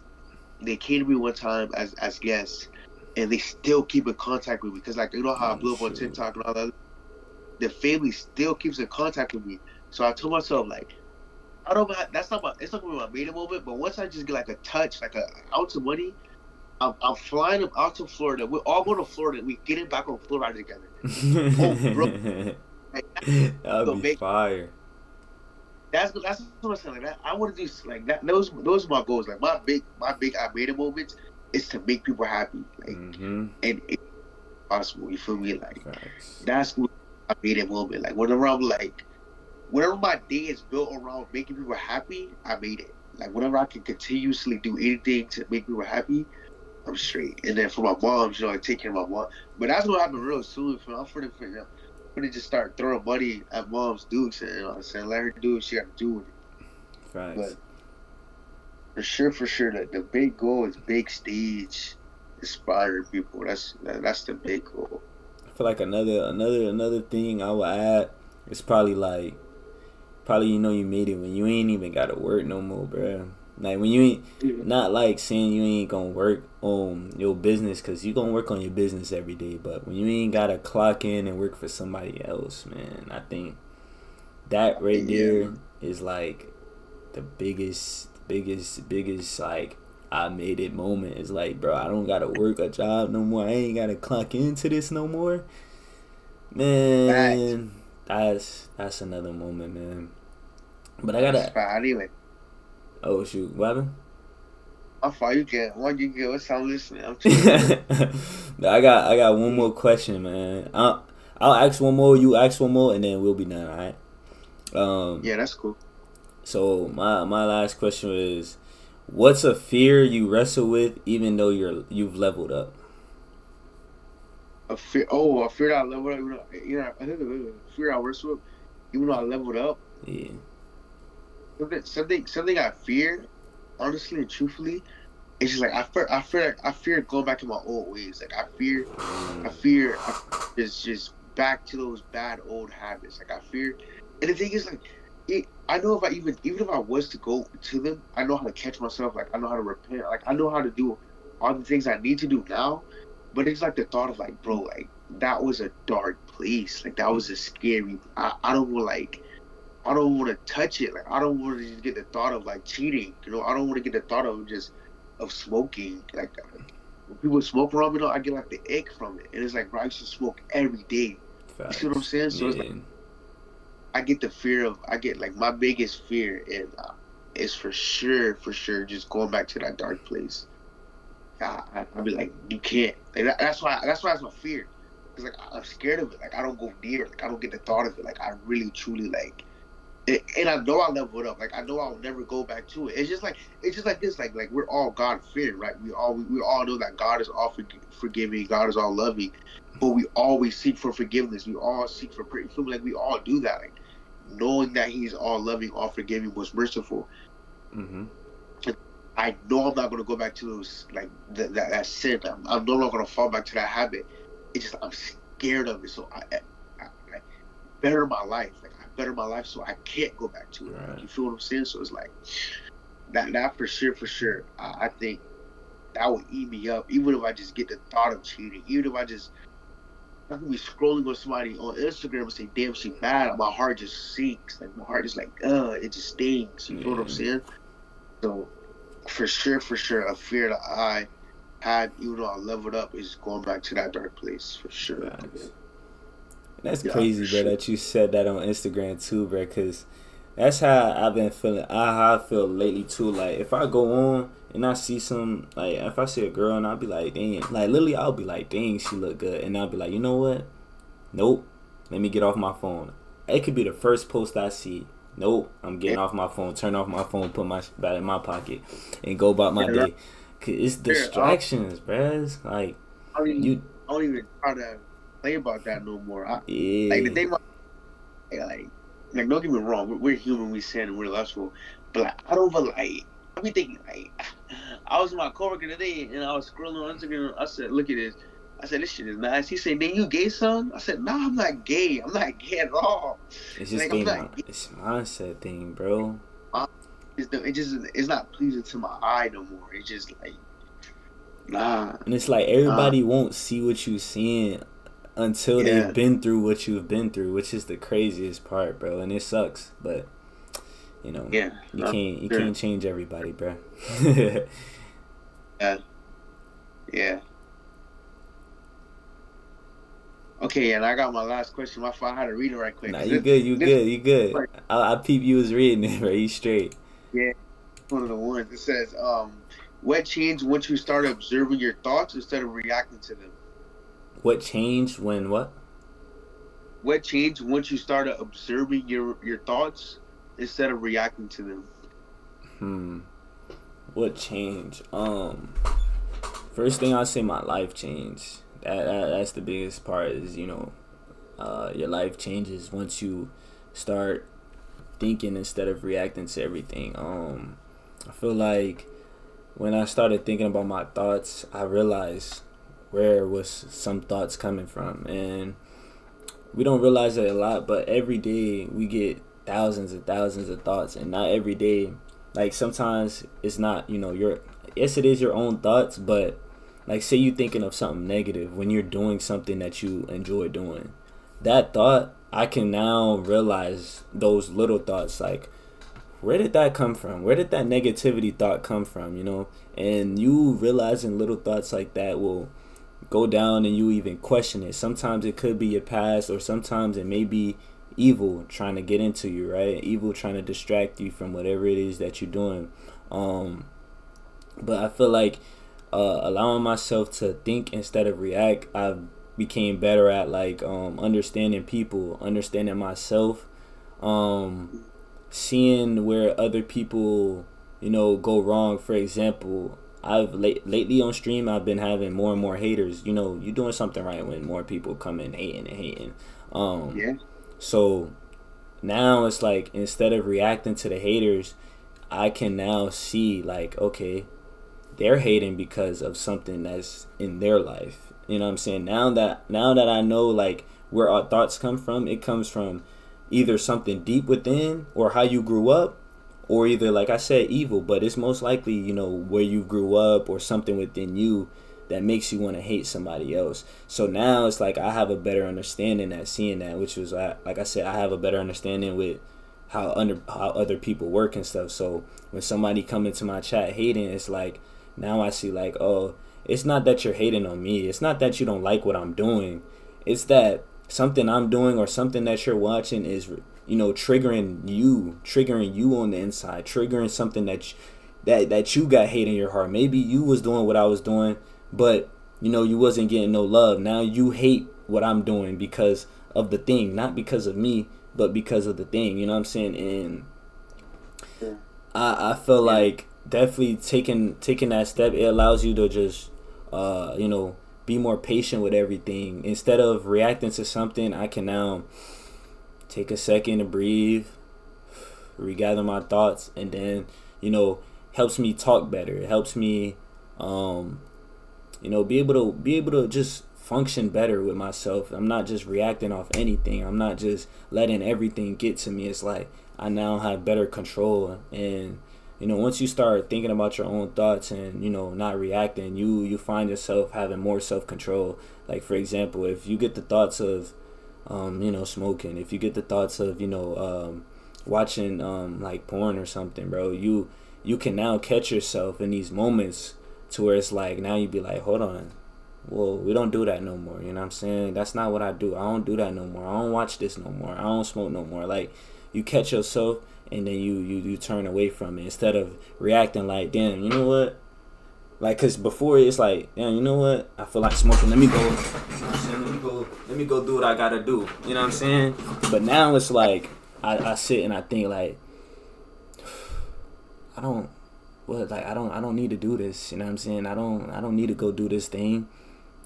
they came to me one time as guests, and they still keep in contact with me because like you know how I Oh blew up on shoot. TikTok and all that. The family still keeps in contact with me. So I told myself like I don't that's not my it's not gonna be my main moment, but once I just get like a touch, like a ounce of money, I'm flying them out to Florida. We're all going to Florida. We getting back on Florida together. Oh, bro, like, That'd so be make fire. that's what I'm saying. Like that, I want to do like that. Those are my goals. Like my big I made it moments is to make people happy. Like Mm-hmm. and it's possible. You feel me? Like Facts. that's what I made it moment. Like whenever I'm like whenever my day is built around making people happy, I made it. Like whenever I can continuously do anything to make people happy, I'm straight. And then for my moms, I take care of my mom. But that's gonna happen real soon. I'm finna just start throwing money at mom's dukes, and you know what I'm saying, let her do what she got to do with it. Facts. But for sure, that the big goal is big stage, inspiring people. That's the big goal. I feel like another thing I would add is probably like probably you made it when you ain't even gotta work no more, bro. Like when you ain't Yeah. not like saying you ain't gonna work on your business because you gonna work on your business every day, but when you ain't gotta clock in and work for somebody else, man, I think that right Yeah. there is like the biggest like I made it moment is like, bro, I don't gotta work a job no more. I ain't gotta clock into this no more. Facts. Man, that's another moment, man. But I That's gotta. fine. Anyway, Oh shoot, what happened? I'm fine. You get one. You get what I'm listening. I'm chilling. Go ahead. But I got one more question, man. I'll ask one more. You ask one more, and then we'll be done. All right. Um. Yeah, that's cool. So my last question is, what's a fear you wrestle with, even though you've leveled up? A fear. Oh, a fear that I leveled up. I think a fear I wrestled, even though I leveled up. Yeah. Something I fear, honestly and truthfully, it's just like I fear going back to my old ways. Like I fear just back to those bad old habits. Like I fear, and the thing is like, I know if I even if I was to go to them, I know how to catch myself. Like I know how to repent. Like I know how to do all the things I need to do now. But it's like the thought of like, bro, like that was a dark place. Like that was a scary. I don't want like. I don't want to touch it. Like I don't want to just get the thought of like cheating. I don't want to get the thought of just of smoking. Like when people smoke around me, I get like the ick from it. And it's like, bro, I used to smoke every day. You see what I'm Facts. saying? So it's like Yeah. I get the fear of I get like my biggest fear and is for sure, just going back to that dark place. I'll be like, you can't. Like, that's why it's my fear. Cause like I'm scared of it. Like I don't go near. Like I don't get the thought of it. Like I really truly like. And I know I leveled up. Like I know I'll never go back to it. It's just like this. Like we're all God fearing, right? We all know that God is all forgiving. God is all loving, but we always seek for forgiveness. We all seek for prayer. You feel me? Like we all do that. Like knowing that He's all loving, all forgiving, most merciful. Mhm. I know I'm not gonna go back to those like that sin. I'm no longer gonna fall back to that habit. It's just I'm scared of it. So I better my life. Like I better my life so I can't go back to it. Like Right. you feel what I'm saying? So it's like that for sure. I think that would eat me up. Even if I just get the thought of cheating, even if I can be scrolling on somebody on Instagram and say, damn, she bad, my heart just sinks. Like my heart is like, it just stings. You feel what I'm Yeah. saying? So for sure, a fear that I had, even though I leveled up, is going back to that dark place for sure. Facts. That's Yeah, for crazy, bro. sure. That you said that on Instagram too, bro. Cause that's how I've been feeling. How I feel lately too. Like if I go on and I see some, like if I see a girl and I'll be like, dang, like literally I'll be like, dang, she look good, and I'll be like, you know what? Nope. Let me get off my phone. It could be the first post I see. Nope. I'm Yeah, getting off my phone. Turn off my phone. Put my bat in my pocket, and go about my yeah, day. Cause it's fair. distractions, bruh. It's like I don't even, you, I don't even try to play about that no more. Like the yeah. thing, like don't get me wrong, we're human, we sin, and we're lustful, but like I don't even like. I be thinking like, I was with my coworker today, and I was scrolling on Instagram. I said, "Look at this." I said, "This shit is nice." He said, "Then you gay, son?" I said, "Nah, I'm not gay. I'm not gay at all. It's just Like I'm not gay. it's mindset thing, bro. It's not pleasing to my eye no more. It's just like nah, And it's like nah, everybody won't see what you seeing until they've yeah, been through what you've been through, which is the craziest part, bro. And it sucks, but you know, yeah, you no, can't you sure, can't change everybody, bro. yeah, yeah. Okay, and I got my last question. My fault. I had to read it right quick Nah, because you good, you this good, you good. like I peep you was reading it, bro. You straight. yeah, one of the ones. It says, what changed once you started observing your thoughts instead of reacting to them? What changed when what? What changed once you started observing your thoughts instead of reacting to them? Hmm. What changed? First thing I say, my life changed. That's the biggest part. Is your life changes once you start thinking instead of reacting to everything. I feel like when I started thinking about my thoughts, I realized where was some thoughts coming from, and we don't realize it a lot. But every day we get thousands and thousands of thoughts, and not every day. Like sometimes it's not your yes it is your own thoughts, but like say you thinking of something negative when you're doing something that you enjoy doing. That thought I can now realize those little thoughts like where did that come from? Where did that negativity thought come from? And you realizing little thoughts like that will go down and you even question it. Sometimes it could be your past, or sometimes it may be evil trying to get into you, right? Evil trying to distract you from whatever it is that you're doing. Um, but I feel like allowing myself to think instead of react, I became better at like understanding people, understanding myself, um, seeing where other people, go wrong. For example, lately on stream I've been having more and more haters. You doing something right when more people come in hating and hating. Um, Yeah, so now it's like instead of reacting to the haters, I can now see like okay, they're hating because of something that's in their life. You know what I'm saying? Now that I know like where our thoughts come from, it comes from either something deep within or how you grew up, or either like I said evil, but it's most likely, where you grew up or something within you that makes you want to hate somebody else. So now it's like I have a better understanding at seeing that, which was like I said, I have a better understanding with how other people work and stuff. So when somebody come into my chat hating, it's like now I see like, oh, it's not that you're hating on me. It's not that you don't like what I'm doing. It's that something I'm doing or something that you're watching is, triggering you on the inside, triggering something that you got hate in your heart. Maybe you was doing what I was doing, but you wasn't getting no love. Now you hate what I'm doing because of the thing, not because of me, but because of the thing. You know what I'm saying? And yeah, I feel yeah. like definitely taking that step, it allows you to just be more patient with everything. Instead of reacting to something, I can now take a second to breathe, regather my thoughts, and then helps me talk better. It helps me um be able to just function better with myself. I'm not just reacting off anything. I'm not just letting everything get to me. It's like I now have better control. And once you start thinking about your own thoughts and not reacting, you find yourself having more self-control. Like for example, if you get the thoughts of smoking, if you get the thoughts of watching like porn or something, bro, you can now catch yourself in these moments to where it's like now you be like, hold on, well, we don't do that no more. You know what I'm saying? That's not what I do. I don't do that no more. I don't watch this no more. I don't smoke no more. Like you catch yourself and then you turn away from it instead of reacting like, damn, you know what? Like, cause before it's like, damn, you know what? I feel like smoking. Let me go. You know what I'm saying? Let me go do what I gotta do. You know what I'm saying? But now it's like I sit and I think like I don't I don't need to do this. You know what I'm saying? I don't need to go do this thing.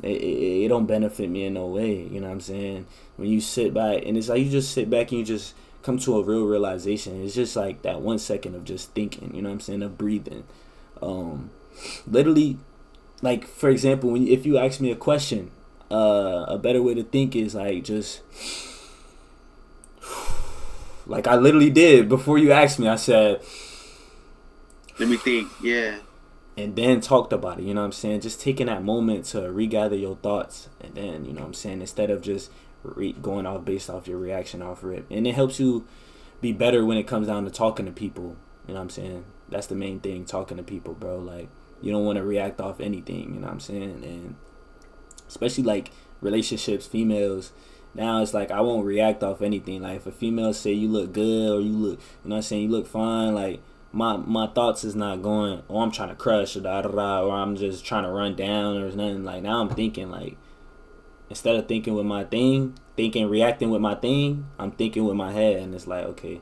It don't benefit me in no way. You know what I'm saying? When you sit back and it's like you just sit back and you just come to a real realization. It's just like that 1 second of just thinking. You know what I'm saying? Of breathing. Um, Literally, like for example, if you ask me a question, a better way to think is like just like I literally did before you asked me. I said, Let me think. Yeah, and then talked about it. You know what I'm saying? Just taking that moment to regather your thoughts, and then what I'm saying, instead of just going off based off your reaction off rip, and it helps you be better when it comes down to talking to people. You know what I'm saying? That's the main thing, talking to people, bro. Like you don't want to react off anything. You know what I'm saying? And especially like relationships, females. Now it's like I won't react off anything. Like if a female say you look good or you look, you know what I'm saying, you look fine. Like my thoughts is not going. Oh, I'm trying to crush or da da da, or I'm just trying to run down or nothing. Like now I'm thinking like instead of thinking with my thing, reacting with my thing, I'm thinking with my head, and it's like okay.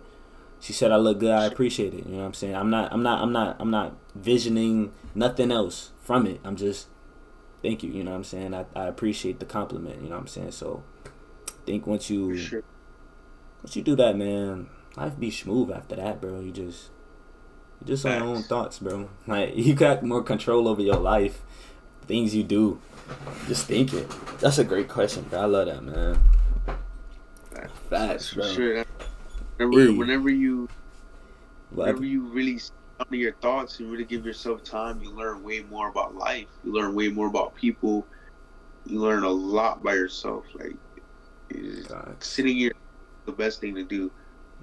She said I look good. I appreciate it. You know what I'm saying? I'm not visioning nothing else from it. I'm just thank you. You know what I'm saying? I appreciate the compliment. You know what I'm saying? So I think once you do that, man, life be smooth after that, bro. You just on your own thoughts, bro. Like you got more control over your life, things you do. Just think it. That's a great question, bro. I love that, man. Facts, bro. Sure. Whenever you really come to your thoughts and really give yourself time, you learn way more about life. You learn way more about people. You learn a lot by yourself. Like sitting here, the best thing to do,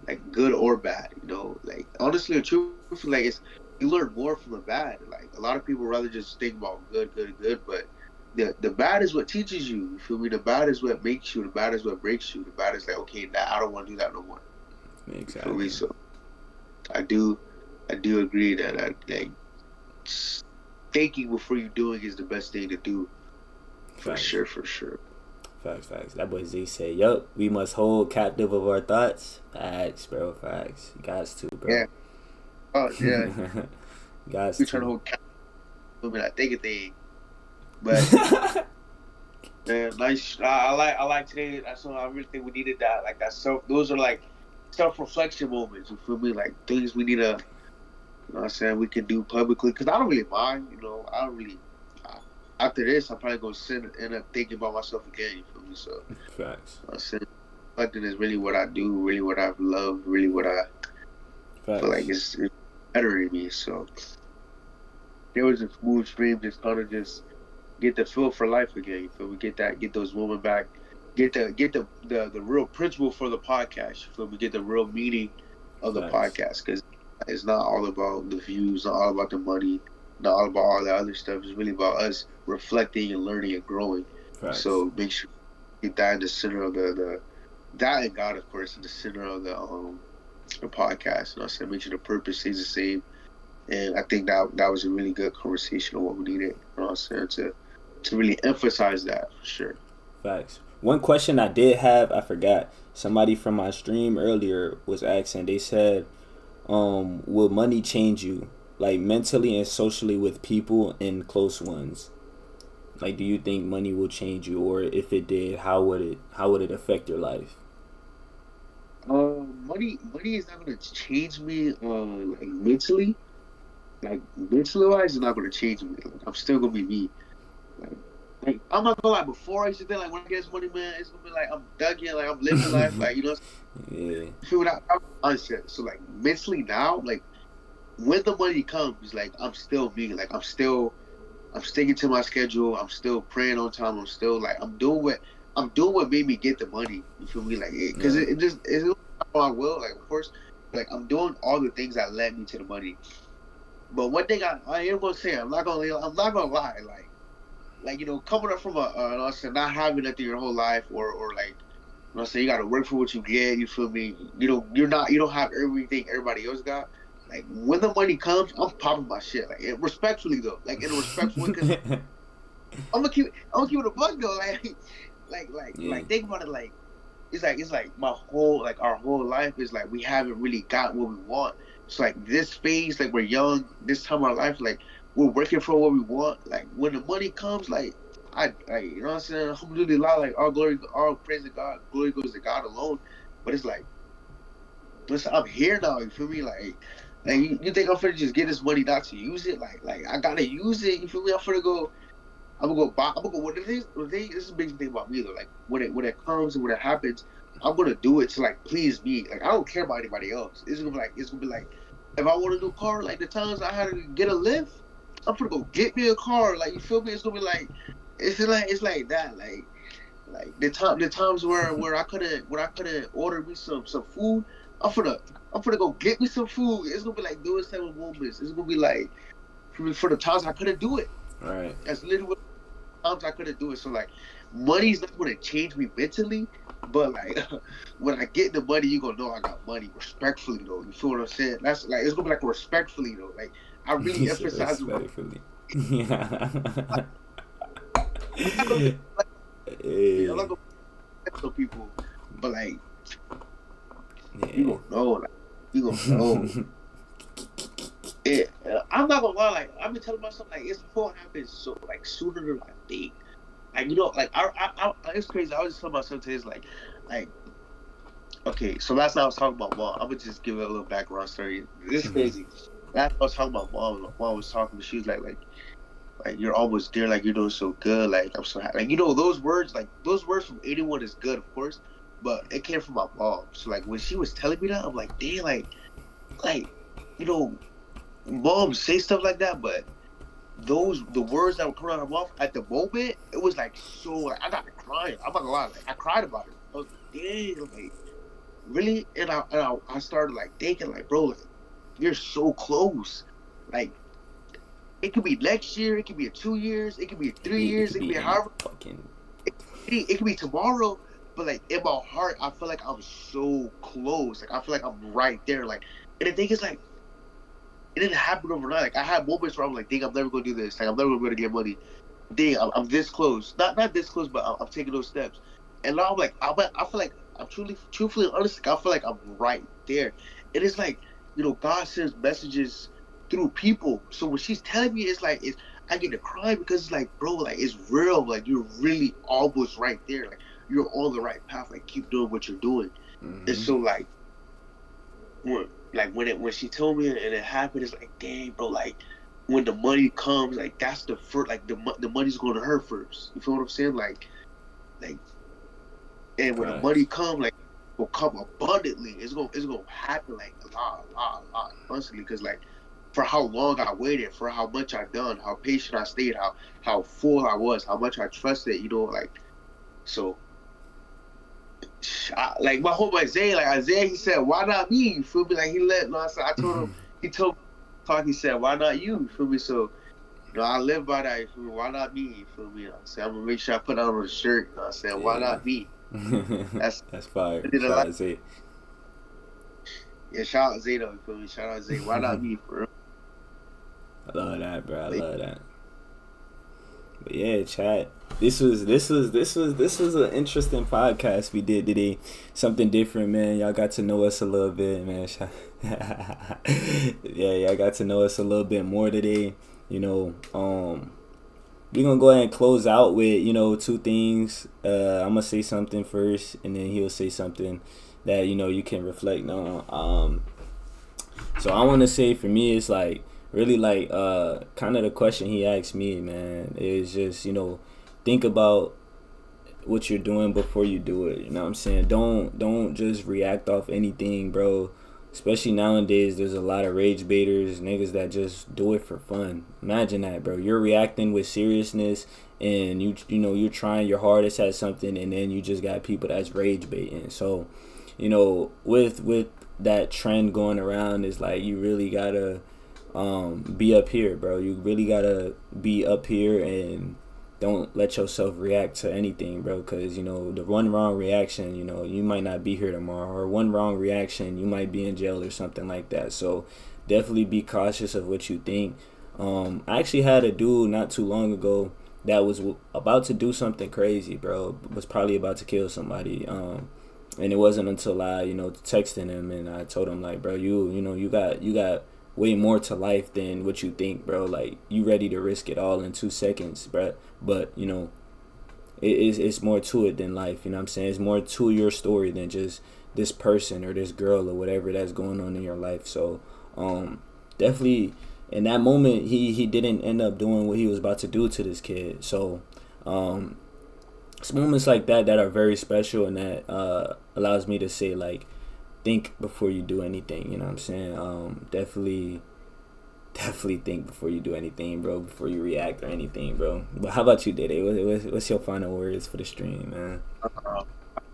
like good or bad. You know, like honestly, truthfully, like it's you learn more from the bad. Like a lot of people rather just think about good, but the bad is what teaches you. You feel me? The bad is what makes you. The bad is what breaks you. The bad is like okay, now I don't want to do that no more. Exactly. You feel me? So I do agree that like thinking before you doing is the best thing to do. For sure. Facts. That boy Z said, yup, we must hold captive of our thoughts. Facts, bro. Facts. You guys too, bro. Yeah. Oh yeah. Guys we trying to hold captive of that think thing. But yeah, nice. I like today. That's what I really think we needed that. Like that those are like self-reflection moments. You feel me? Like things we need to, you know what I'm saying, we can do publicly. Because I don't really mind, you know, I don't really, after this, I'm probably going to end up thinking about myself again, you feel me? So, facts. I'm saying, reflecting is really what I do, really what I've loved, really what I feel like it's bettering me. So, there was a smooth stream, just kind of just get the feel for life again, you feel me? Get those women back. Get the real principle for the podcast. You feel me? Get the real meaning of the podcast, because it's not all about the views, not all about the money, not all about all the other stuff. It's really about us reflecting and learning and growing. So make sure you get that in the center of the that and God, of course, in the center of the podcast. You know, so make sure the purpose stays the same. And I think that was a really good conversation of what we needed. You know what I'm saying, to really emphasize that for sure. Facts. One question I did have, I forgot. Somebody from my stream earlier was asking. They said, "Will money change you, like mentally and socially, with people and close ones? Like, do you think money will change you, or if it did, how would it affect your life?" Money is not gonna change me. Like mentally wise, it's not gonna change me. Like, I'm still gonna be me. Like I'm not gonna lie. Before I used to think like when I get this money, man, it's gonna be like I'm thugging, like I'm living life, like you know. Yeah. Feel that mindset. So like mentally now, like when the money comes, like I'm still me. Like I'm sticking to my schedule. I'm still praying on time. I'm still like I'm doing what made me get the money. You feel me? Like because it's my will. Like of course, like I'm doing all the things that led me to the money. But one thing I am gonna say, I'm not gonna lie, like you know, coming up from not having nothing your whole life, or like, you know, say you got to work for what you get. You feel me? You know, you don't have everything everybody else got. Like when the money comes, I'm popping my shit. Like respectfully though, like in a respectful way, because I'm gonna keep it a buck though. Like think about it. Like it's like our whole life is like we haven't really got what we want. It's like this phase, like we're young, this time of our life, like we're working for what we want. Like when the money comes, like you know what I'm saying? Alhamdulillah, like all praise to God, glory goes to God alone. But it's like, listen, I'm here now. You feel me? Like you think I'm finna just get this money not to use it? Like I gotta use it. You feel me? I'm gonna go buy. I'm gonna go. What it is? This is a big thing about me though. Like when it comes and when it happens, I'm gonna do it to like please me. Like I don't care about anybody else. It's gonna be like if I want a new car, like the times I had to get a lift, I'm gonna go get me a car. Like you feel me? It's gonna be like it's like that. Like the times where I couldn't order me some food, I'm gonna go get me some food. It's gonna be like doing seven moments. It's gonna be like for the times I couldn't do it. Right. That's literally times I couldn't do it. So like money's not gonna change me mentally, but like when I get the money, you gonna know I got money respectfully though. You feel what I'm saying? That's like it's gonna be like respectfully though. Like I really He said emphasize it. respectfully. Yeah. I'm not gonna be like I'm Hey. not gonna be like some people, but like you Yeah. gonna know, like you gonna know. I'm not gonna lie, like I've been telling myself, like it's gonna happen so like sooner than I think. Like you know, like it's crazy. I was just telling myself today, like okay. So last night I was talking about mom. I'm gonna just give it a little background story. This is crazy. Last night I was talking about mom. My mom was talking, she was like you're almost there. Like you're doing so good. Like I'm so happy. Like you know those words from anyone is good, of course, but it came from my mom. So like when she was telling me that, I'm like, damn, like you know, mom say stuff like that, but the words that were coming out of her mouth at the moment, it was like so like I got to crying. I'm not gonna lie, like I cried about it. I was like, dang, like really? And I started like thinking like, bro, like you're so close. Like it could be next year, it could be in 2 years, it could be in three It years, could it could be be any however fucking. it could be tomorrow. But like in my heart, I feel like I'm so close. Like I feel like I'm right there. Like and the thing is like it didn't happen overnight. Like I had moments where I'm like, dang, I'm never gonna do this. Like I'm never gonna get money. Dang, I'm this close. Not this close, but I'm taking those steps. And now I'm like, I feel like I'm truthfully, honestly, I feel like I'm right there. And it's like, you know, God sends messages through people. So when she's telling me, I get to cry because it's like, bro, like it's real. Like you're really almost right there. Like you're on the right path. Like keep doing what you're doing. And Mm-hmm. so when she told me and it happened, it's like, dang, bro, like when the money comes, like that's the first, like the money's going to her first. You feel what I'm saying? Like, and when the money Facts. comes, like, will come abundantly. It's gonna happen like a lot, constantly. Because like, for how long I waited, for how much I done, how patient I stayed, how full I was, how much I trusted, you know, like so. Like my homeboy Isaiah, he said, "Why not me?" You feel me? Like he let. No, I told him. He told me, talk. He said, "Why not you?" You feel me? So I live by that. You feel me? Why not me? You feel me? You know what I'm saying, I'm gonna make sure I put that on a shirt. You know what I'm saying, why Yeah. not me? That's That's fire. I did a Shout lot. out to Yeah, shout out Zay though. You feel me? Shout out Zay. Why not me? For real. I love that, bro. I Like, love that. But yeah, chat. This was an interesting podcast we did today. Something different, man. Y'all got to know us a little bit, man. Yeah, y'all got to know us a little bit more today. You know, we're gonna go ahead and close out with, two things. I'm gonna say something first, and then he'll say something that you can reflect on. So I want to say, for me, it's like really like kind of the question he asked me, man, is just think about what you're doing before you do it. You know what I'm saying? Don't just react off anything, bro. Especially nowadays, there's a lot of rage baiters, niggas that just do it for fun. Imagine that, bro. You're reacting with seriousness, and you're trying your hardest at something, and then you just got people that's rage baiting. So, with that trend going around, is like you really gotta be up here, bro. You really gotta be up here and don't let yourself react to anything, bro. Because the one wrong reaction, you might not be here tomorrow, or one wrong reaction, you might be in jail or something like that. So definitely be cautious of what you think. I actually had a dude not too long ago that was about to do something crazy, bro. Was probably about to kill somebody. And it wasn't until I, texted him and I told him like, bro, you got way more to life than what you think, bro. Like you ready to risk it all in 2 seconds, bro. But it's more to it than life. You know what I'm saying? It's more to your story than just this person or this girl or whatever that's going on in your life. So definitely in that moment he didn't end up doing what he was about to do to this kid. So it's moments like that that are very special, and that allows me to say like, think before you do anything. You know what I'm saying? Definitely think before you do anything, bro. Before you react or anything, bro. But how about you, Dede? What's your final words for the stream, man? uh,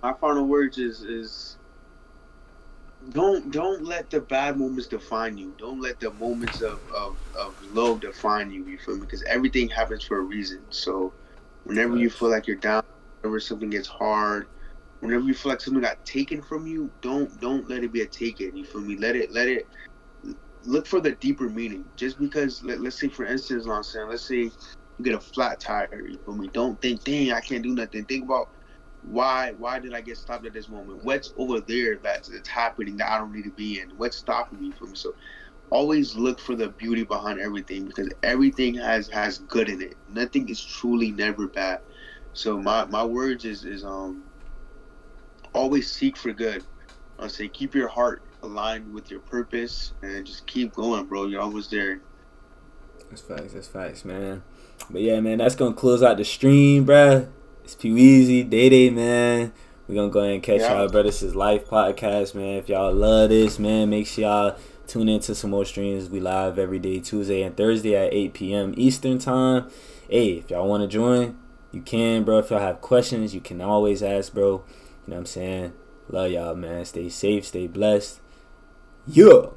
my final words is don't let the bad moments define you. Don't let the moments of low define you. You feel me? Because everything happens for a reason. So whenever you feel Facts. like you're down, whenever something gets hard, whenever you feel like something got taken from you, don't let it be a taken. You feel me? Let it look for the deeper meaning. Just because let's say for instance, I'm saying, let's say you get a flat tire, you feel me? Don't think, dang, I can't do nothing. Think about why did I get stopped at this moment? What's over there that's happening that I don't need to be in? What's stopping me from? So always look for the beauty behind everything, because everything has good in it. Nothing is truly never bad. So my words is always seek for good. I say keep your heart aligned with your purpose and just keep going, bro. You're almost there. That's facts. That's facts, man. But yeah, man, that's gonna close out the stream, bruh. It's Peweezy, Day Day, man. We're gonna go ahead and catch Yeah. y'all, brother. This is Life Podcast, man. If y'all love this, man, make sure y'all tune into some more streams. We live every day, Tuesday and Thursday at 8 p.m. Eastern time. Hey, if y'all want to join, you can, bro. If y'all have questions, you can always ask, bro. You know what I'm saying? Love y'all, man. Stay safe, stay blessed. Yeah.